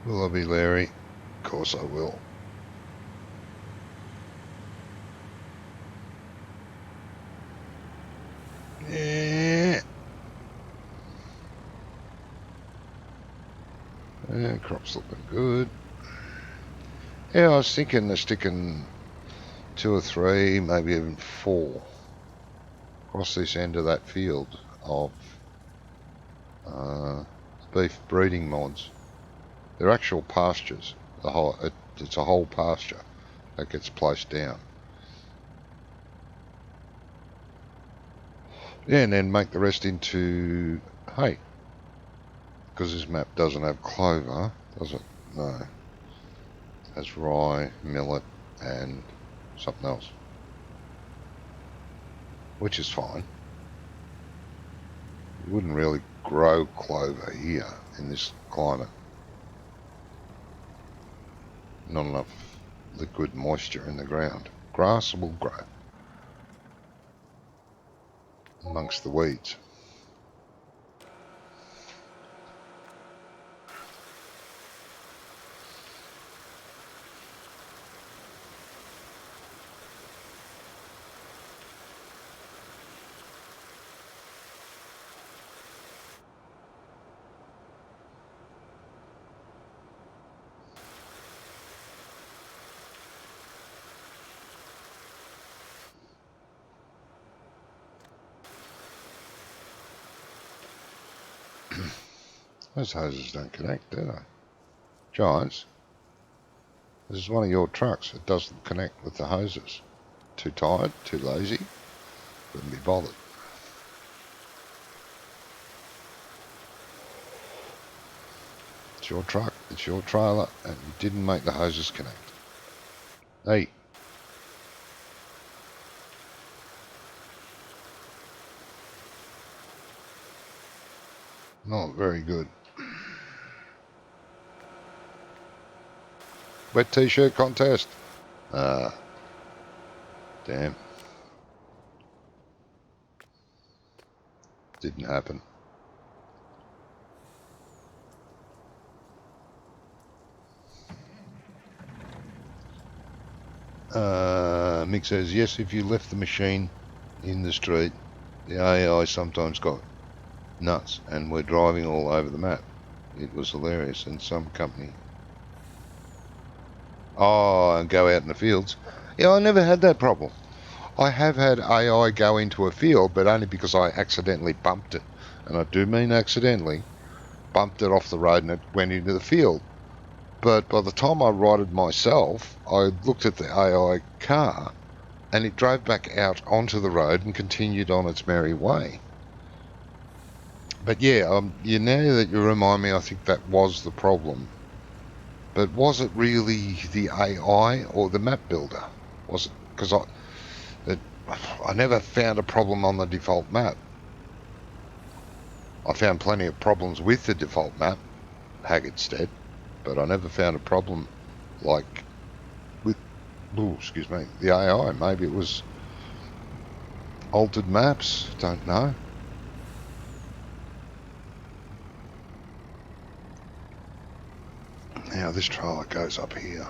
Will I be Larry? Of course I will. Yeah. Yeah, crop's looking good. Yeah, I was thinking of sticking 2 or 3, maybe even 4 across this end of that field of beef breeding mods. They're actual pastures. It's a whole pasture that gets placed down. Yeah, and then make the rest into hay. Because this map doesn't have clover, does it? No. It has rye, millet, and something else. Which is fine. You wouldn't really grow clover here in this climate. Not enough liquid moisture in the ground. Grass will grow amongst the weeds. Those hoses don't connect, do they? Giants, this is one of your trucks. It doesn't connect with the hoses. Too tired, too lazy, wouldn't be bothered. It's your truck, it's your trailer, and you didn't make the hoses connect. Hey. Not very good. Wet t-shirt contest. Damn. Didn't happen. Mick says, yes, if you left the machine in the street, the AI sometimes got nuts and were driving all over the map. It was hilarious. And some company. Oh, and go out in the fields. Yeah, I never had that problem. I have had AI go into a field, but only because I accidentally bumped it. And I do mean accidentally. Bumped it off the road and it went into the field. But by the time I righted myself, I looked at the AI car and it drove back out onto the road and continued on its merry way. But yeah, now that you remind me, I think that was the problem. But was it really the AI or the map builder? Was it? Because I never found a problem on the default map. I found plenty of problems with the default map, Haggettstead, but I never found a problem like Oh, excuse me. The AI. Maybe it was altered maps. Don't know. Now this trailer goes up here.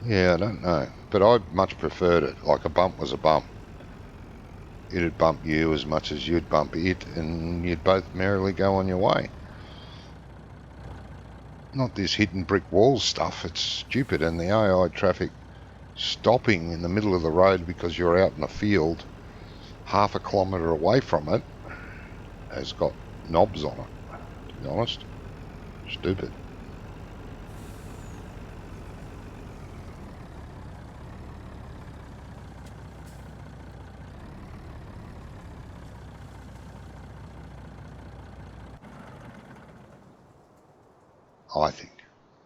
Yeah, I don't know. But I much preferred it. Like a bump was a bump. It'd bump you as much as you'd bump it, and you'd both merrily go on your way. Not this hidden brick wall stuff. It's stupid, and the AI traffic stopping in the middle of the road because you're out in a field half a kilometre away from it has got knobs on it, to be honest. Stupid. I think.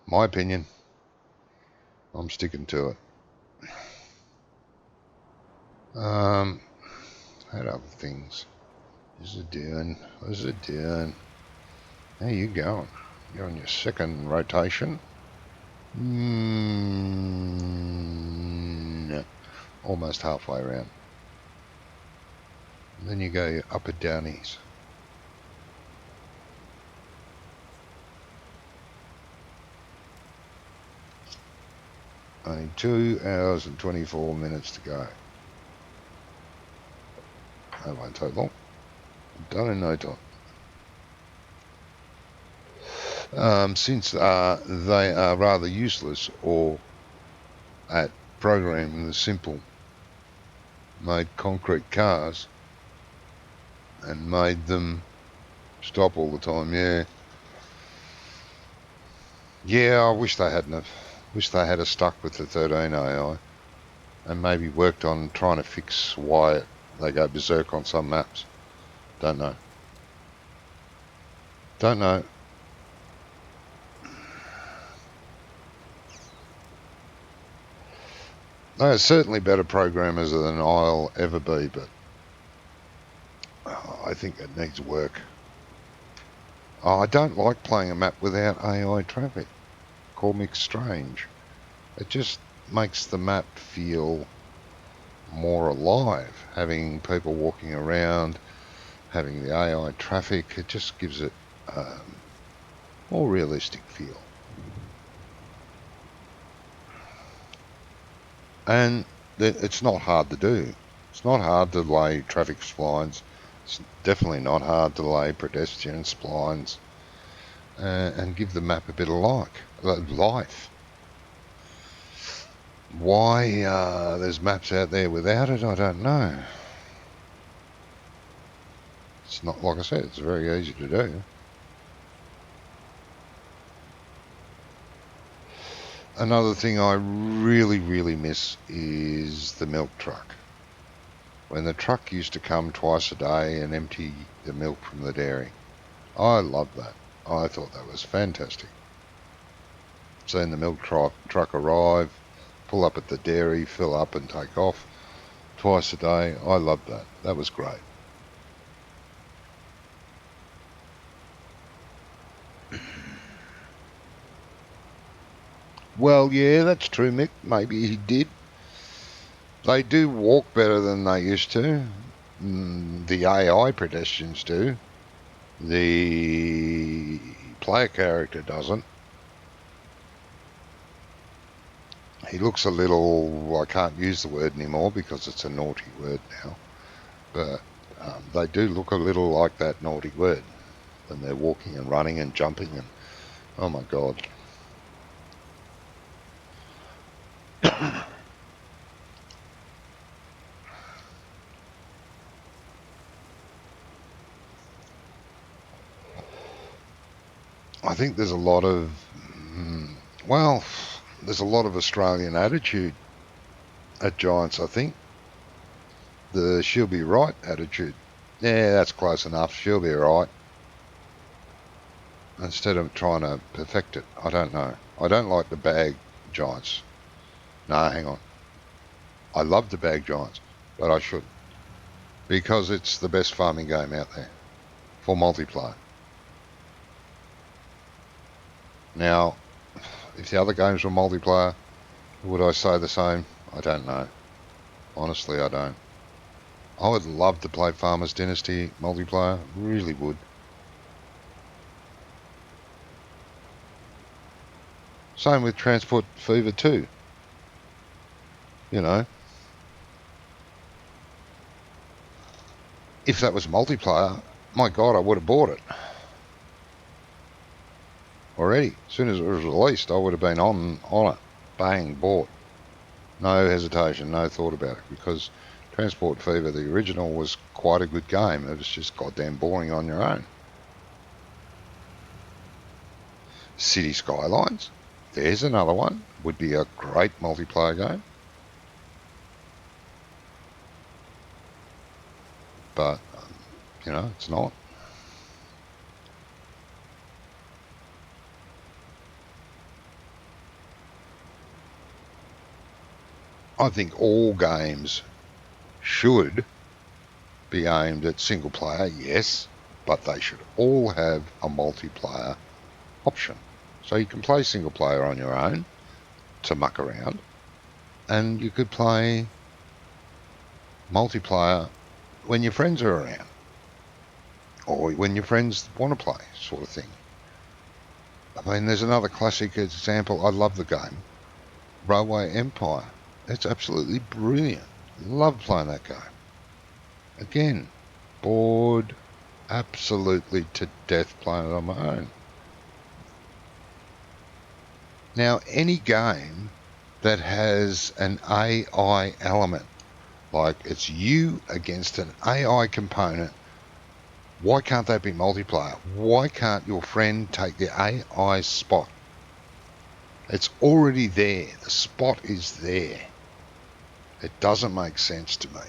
My opinion. I'm sticking to it. Had other things. What's it doing? What's it doing? How you going? You're on your second rotation. No. Almost halfway around. And then you go your upper downies. Only 2 hours and 24 minutes to go. That won't take long. Done in no time. Since they are rather useless or at programming the simple, made concrete cars and made them stop all the time. Yeah, I wish they hadn't have. Wish they had stuck with the 13 AI and maybe worked on trying to fix why they go berserk on some maps. Don't know. Don't know. They're certainly better programmers than I'll ever be, but I think it needs work. I don't like playing a map without AI traffic. Call me strange. It just makes the map feel more alive. Having people walking around, having the AI traffic, it just gives it a more realistic feel. And it's not hard to do. It's not hard to lay traffic splines. It's definitely not hard to lay pedestrian splines and give the map a bit of life. Why there's maps out there without it, I don't know. It's not, like I said, it's very easy to do. Another thing I really, really miss is the milk truck. When the truck used to come twice a day and empty the milk from the dairy. I loved that. I thought that was fantastic. Seeing the milk truck arrive, pull up at the dairy, fill up and take off twice a day. I loved that. That was great. Well, yeah, that's true, Mick. Maybe he did. They do walk better than they used to. The AI pedestrians do. The player character doesn't. He looks a little, I can't use the word anymore because it's a naughty word now, but they do look a little like that naughty word when they're walking and running and jumping and, oh my God. I think there's a lot of, well, there's a lot of Australian attitude at Giants, I think. The she'll be right attitude. Yeah, that's close enough. She'll be right. Instead of trying to perfect it. I don't know. I don't like the bag Giants. No, hang on. I love the bag Giants, but I shouldn't. because it's the best farming game out there for multiplayer. Now, if the other games were multiplayer, would I say the same? I don't know. Honestly, I don't. I would love to play Farmer's Dynasty multiplayer. Really would. Same with Transport Fever 2. You know, if that was multiplayer, my God, I would have bought it already. As soon as it was released, I would have been on it. Bang, bought. No hesitation, no thought about it, because Transport Fever, the original, was quite a good game. It was just goddamn boring on your own. City Skylines, there's another one. Would be a great multiplayer game. But, it's not. I think all games should be aimed at single player, yes, but they should all have a multiplayer option. So you can play single player on your own to muck around, and you could play multiplayer when your friends are around, or when your friends want to play, sort of thing. I mean, there's another classic example. I love the game, Railway Empire. It's absolutely brilliant. Love playing that game. Again, bored absolutely to death playing it on my own. Now, any game that has an AI element, like it's you against an AI component, why can't that be multiplayer? Why can't your friend take the AI spot? It's already there. The spot is there. It doesn't make sense to me.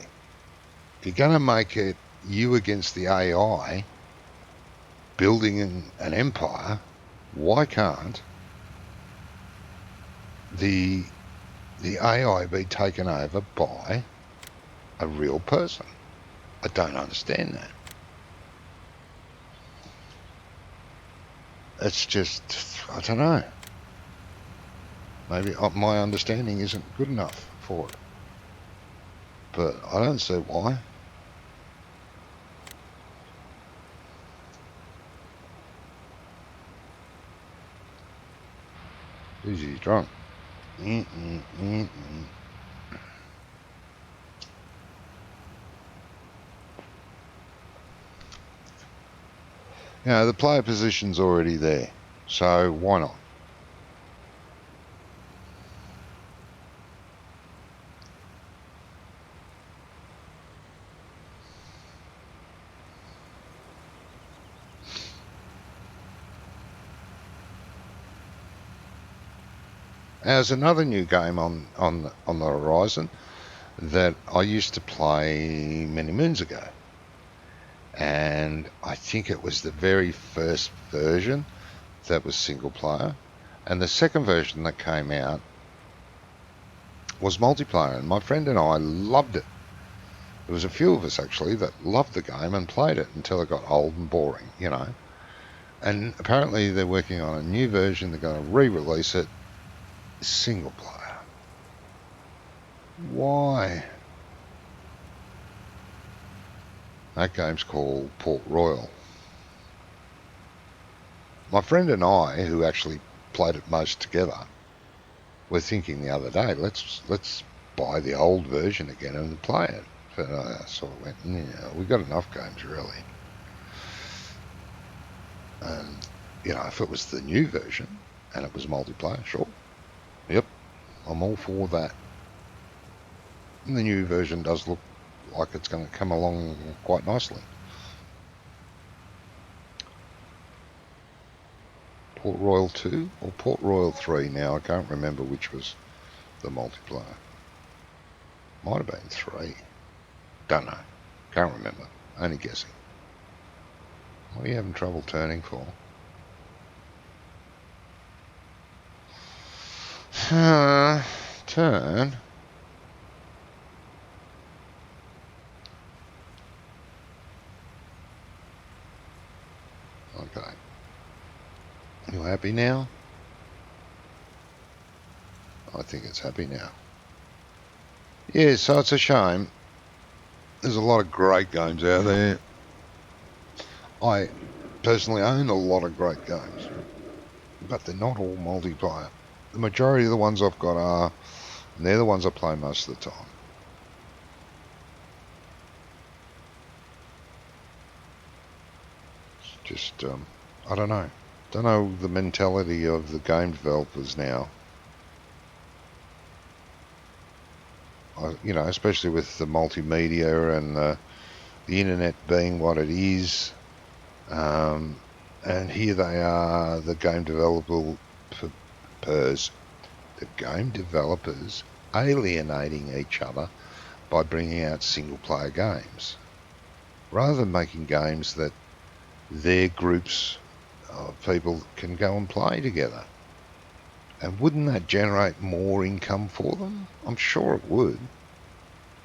If you're going to make it you against the AI building an empire, why can't the AI be taken over by a real person? I don't understand that. It's just, I don't know. Maybe my understanding isn't good enough for it. But I don't see why. Easy drunk. The player position's already there, so why not? There's another new game on the horizon that I used to play many moons ago, and I think it was the very first version that was single player, and the second version that came out was multiplayer, and my friend and I loved it. There was a few of us actually that loved the game and played it until it got old and boring, And apparently they're working on a new version. They're going to re-release it single player. Why? That game's called Port Royal. My friend and I, who actually played it most together, were thinking the other day, let's buy the old version again and play it. But I sort of went, we've got enough games really. And, if it was the new version and it was multiplayer, sure. Yep, I'm all for that. And the new version does look like it's going to come along quite nicely. Port Royal 2 or Port Royal 3 now, I can't remember which was the multiplayer. Might have been 3. Don't know. Can't remember. Only guessing. What are you having trouble turning for? Turn. Okay. You happy now? I think it's happy now. Yeah, so it's a shame. There's a lot of great games out there. I personally own a lot of great games, but they're not all multiplayer. The majority of the ones I've got are, and they're the ones I play most of the time. It's just, I don't know. Don't know the mentality of the game developers now. You know, especially with the multimedia and the internet being what it is. And here they are, the game developers alienating each other by bringing out single player games rather than making games that their groups of people can go and play together. And wouldn't that generate more income for them? I'm sure it would.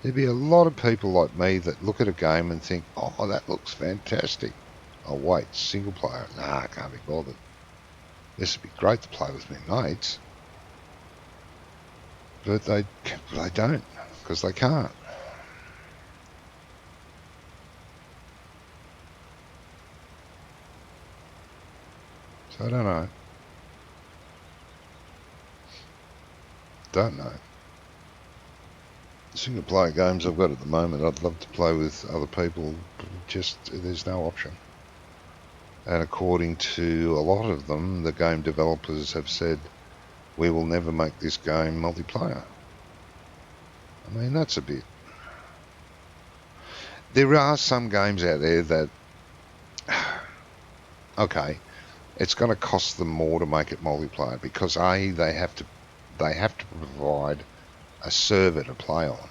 There'd be a lot of people like me that look at a game and think, oh, that looks fantastic. Oh, wait, single player? Nah, I can't be bothered. This would be great to play with my mates. But they don't, because they can't. So I don't know. Don't know. The single player games I've got at the moment, I'd love to play with other people. Just, there's no option. And according to a lot of them, the game developers have said, we will never make this game multiplayer. I mean, that's a bit... There are some games out there that... Okay, it's going to cost them more to make it multiplayer because A, they have to provide a server to play on,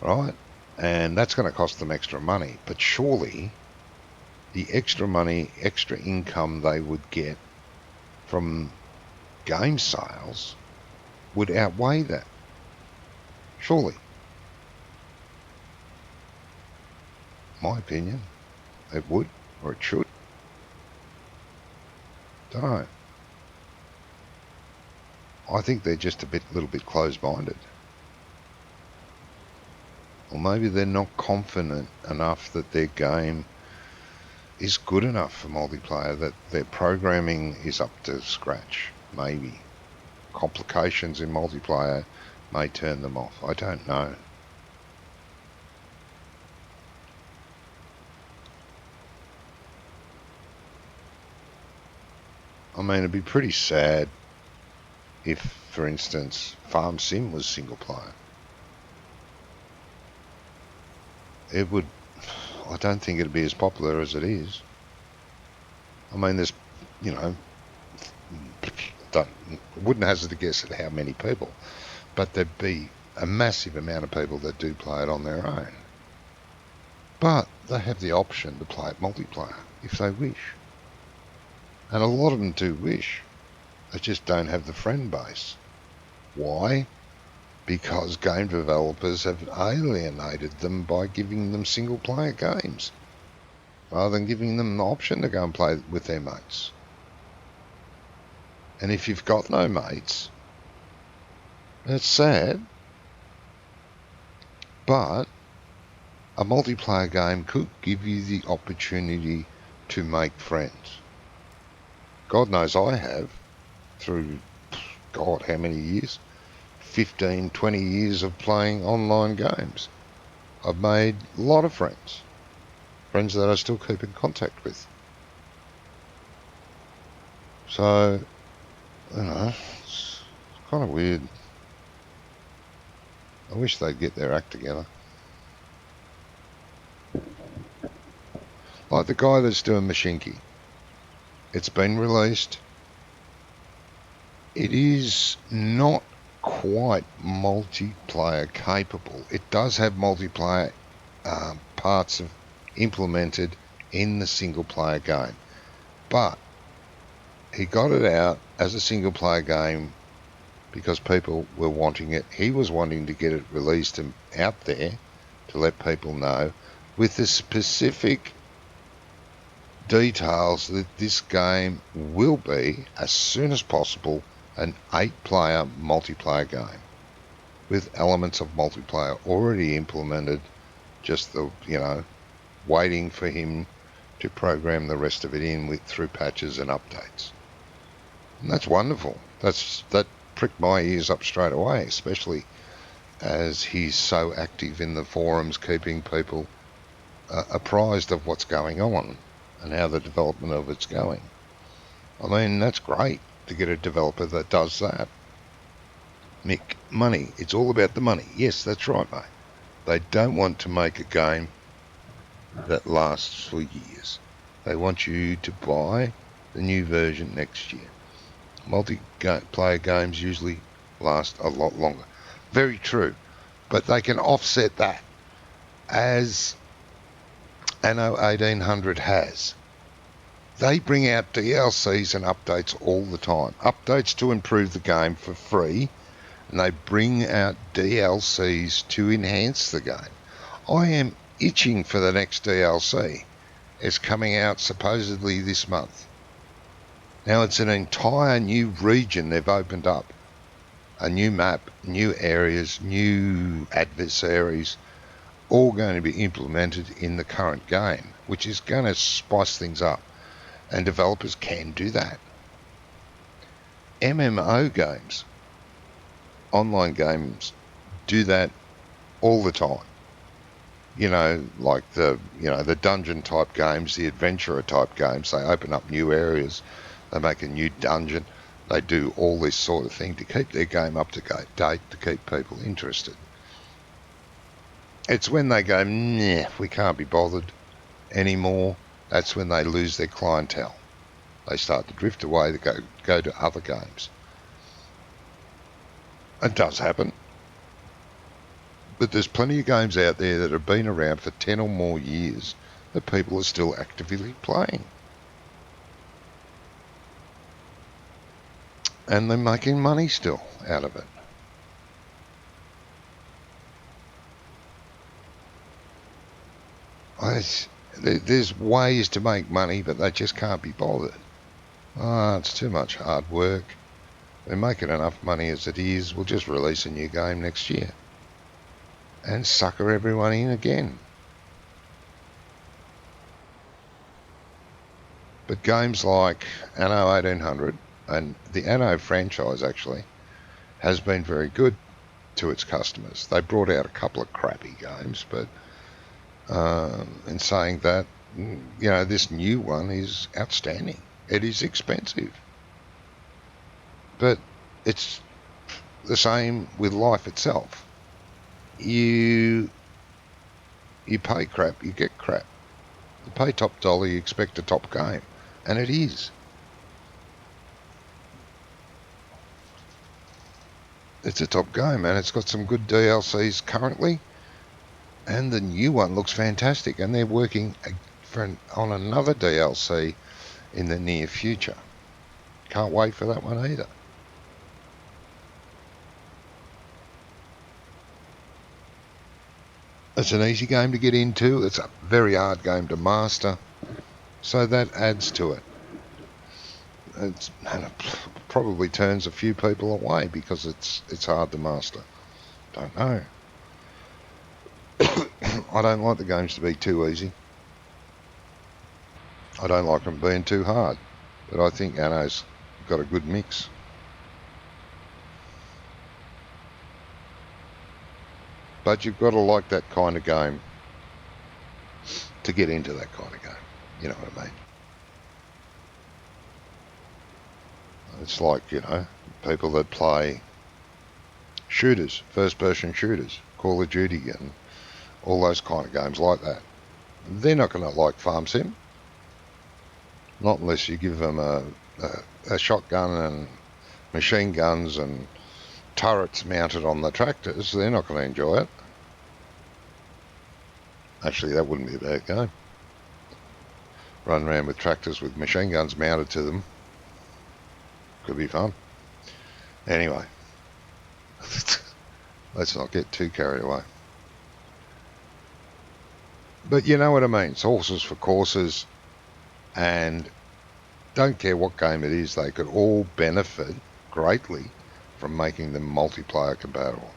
right? And that's going to cost them extra money. But surely the extra money, extra income they would get from game sales would outweigh that. Surely. My opinion, it would, or it should. Don't know. I think they're just a little bit closed-minded. Or maybe they're not confident enough that their game is good enough for multiplayer, that their programming is up to scratch. Maybe. Complications in multiplayer may turn them off. I don't know. I mean, it'd be pretty sad if, for instance, Farm Sim was single player. It would... I don't think it'd be as popular as it is. I mean, there's, you know, wouldn't hazard to guess at how many people, but there'd be a massive amount of people that do play it on their own. But they have the option to play it multiplayer if they wish. And a lot of them do wish. They just don't have the friend base. Why? Because game developers have alienated them by giving them single player games rather than giving them the option to go and play with their mates. And if you've got no mates, it's sad, but a multiplayer game could give you the opportunity to make friends. God knows I have, through, God, how many years? 15, 20 years of playing online games. I've made a lot of friends. Friends that I still keep in contact with. So, you know, it's kind of weird. I wish they'd get their act together. Like the guy that's doing Mashinki. It's been released. It is not quite multiplayer capable. It does have multiplayer parts implemented in the single player game. But he got it out as a single player game because people were wanting it. He was wanting to get it released and out there to let people know with the specific details that this game will be, as soon as possible, an 8-player multiplayer game with elements of multiplayer already implemented, just waiting for him to program the rest of it in through patches and updates. And that's wonderful. That pricked my ears up straight away, especially as he's so active in the forums, keeping people apprised of what's going on and how the development of it's going. I mean, that's great to get a developer that does that. Mick, money. It's all about the money. Yes, that's right, mate. They don't want to make a game that lasts for years. They want you to buy the new version next year. Multiplayer games usually last a lot longer. Very true. But they can offset that, as Anno 1800 has. They bring out DLCs and updates all the time. Updates to improve the game for free, and they bring out DLCs to enhance the game. I am itching for the next DLC. It's coming out supposedly this month. Now, it's an entire new region they've opened up. A new map, new areas, new adversaries, all going to be implemented in the current game, which is going to spice things up. And developers can do that. MMO games, online games, do that all the time. Like the dungeon type games, the adventurer type games, they open up new areas, they make a new dungeon, they do all this sort of thing to keep their game up to date, to keep people interested. It's when they go, nah, we can't be bothered anymore, that's when they lose their clientele. They start to drift away to go to other games. It does happen. But there's plenty of games out there that have been around for 10 or more years that people are still actively playing. And they're making money still out of it. There's ways to make money, but they just can't be bothered. It's too much hard work. We're making enough money as it is. We'll just release a new game next year and sucker everyone in again. But games like Anno 1800 and the Anno franchise actually has been very good to its customers. They brought out a couple of crappy games, but in saying that, this new one is outstanding. It is expensive, but it's the same with life itself. You pay crap, you get crap. You pay top dollar, you expect a top game, and it is. It's a top game, and it's got some good DLCs currently, and the new one looks fantastic, and they're working on another DLC in the near future. Can't wait for that one either. It's an easy game to get into. It's a very hard game to master, so that adds to it. And it probably turns a few people away because it's hard to master. Don't know. I don't like the games to be too easy. I don't like them being too hard, but I think Anno's got a good mix. But you've got to like that kind of game to get into that kind of game. You know what I mean? It's like, people that play shooters, first-person shooters, Call of Duty and all those kind of games like that. They're not going to like Farm Sim. Not unless you give them a shotgun and machine guns and turrets mounted on the tractors. They're not going to enjoy it. Actually, that wouldn't be a bad game. Run around with tractors with machine guns mounted to them. Could be fun. Anyway, let's not get too carried away. But you know what I mean. It's horses for courses. And don't care what game it is, they could all benefit greatly from making them multiplayer compatible.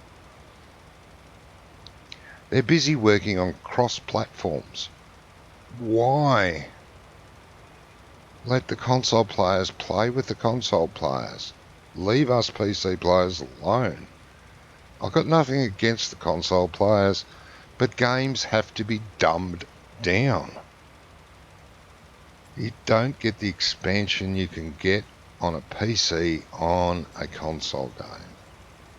They're busy working on cross-platforms. Why? Let the console players play with the console players. Leave us PC players alone. I've got nothing against the console players, but games have to be dumbed down. You don't get the expansion you can get on a PC on a console game.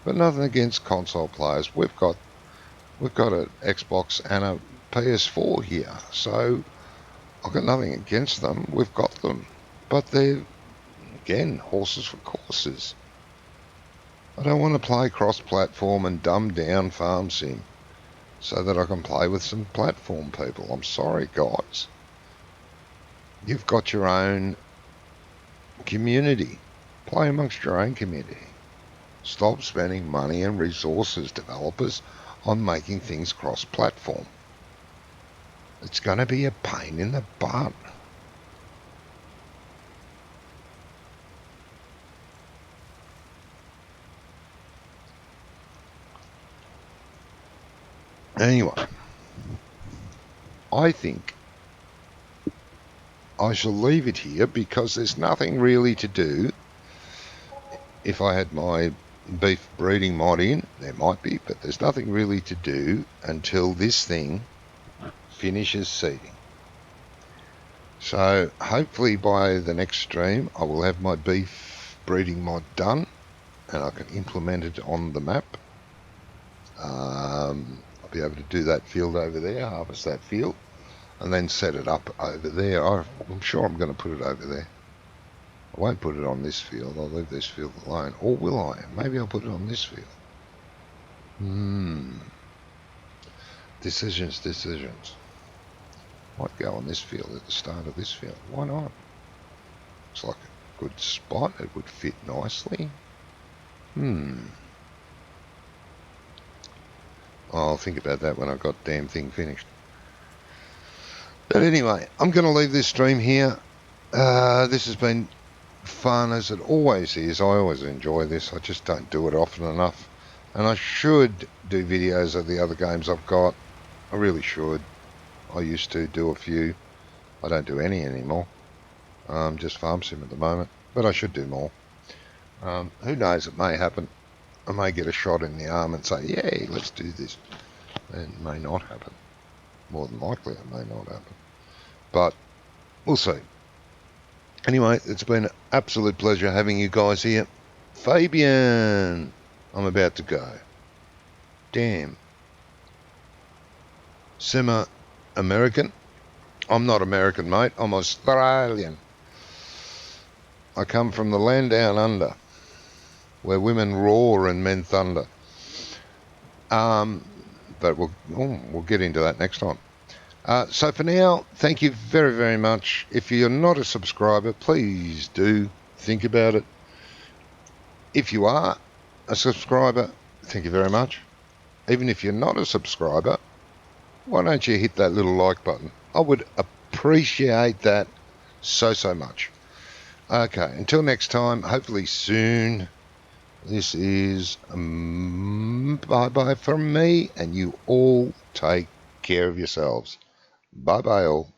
But nothing against console players. We've got an Xbox and a PS4 here, so I've got nothing against them. We've got them. But they're, again, horses for courses. I don't want to play cross-platform and dumb down Farm Sim so that I can play with some platform people. I'm sorry, guys. You've got your own community. Play amongst your own community. Stop spending money and resources, developers, on making things cross-platform. It's going to be a pain in the butt. Anyway, I think I shall leave it here because there's nothing really to do. If I had my beef breeding mod in, there might be, but there's nothing really to do until this thing finishes seeding. So hopefully by the next stream I will have my beef breeding mod done and I can implement it on the map. I'll be able to do that field over there, harvest that field, and then set it up over there. I'm sure I'm going to put it over there. I won't put it on this field. I'll leave this field alone. Or will I? Maybe I'll put it on this field. Decisions. Might go on this field at the start of this field. Why not? Looks like a good spot. It would fit nicely. I'll think about that when I've got the damn thing finished. But anyway, I'm going to leave this stream here. This has been fun as it always is. I always enjoy this. I just don't do it often enough. And I should do videos of the other games I've got. I really should. I used to do a few. I don't do any anymore. Just Farm Sim at the moment. But I should do more. Who knows, it may happen. I may get a shot in the arm and say, yay, let's do this. It may not happen. More than likely it may not happen. But we'll see. Anyway, it's been an absolute pleasure having you guys here. Fabian, I'm about to go. Damn. American. I'm not American, mate. I'm Australian. I come from the land down under, where women roar and men thunder. But we'll get into that next time. So for now, thank you very, very much. If you're not a subscriber, please do think about it. If you are a subscriber, thank you very much. Even if you're not a subscriber, why don't you hit that little like button? I would appreciate that so much. Okay, until next time, hopefully soon. This is bye-bye from me, and you all take care of yourselves. Bye-bye all.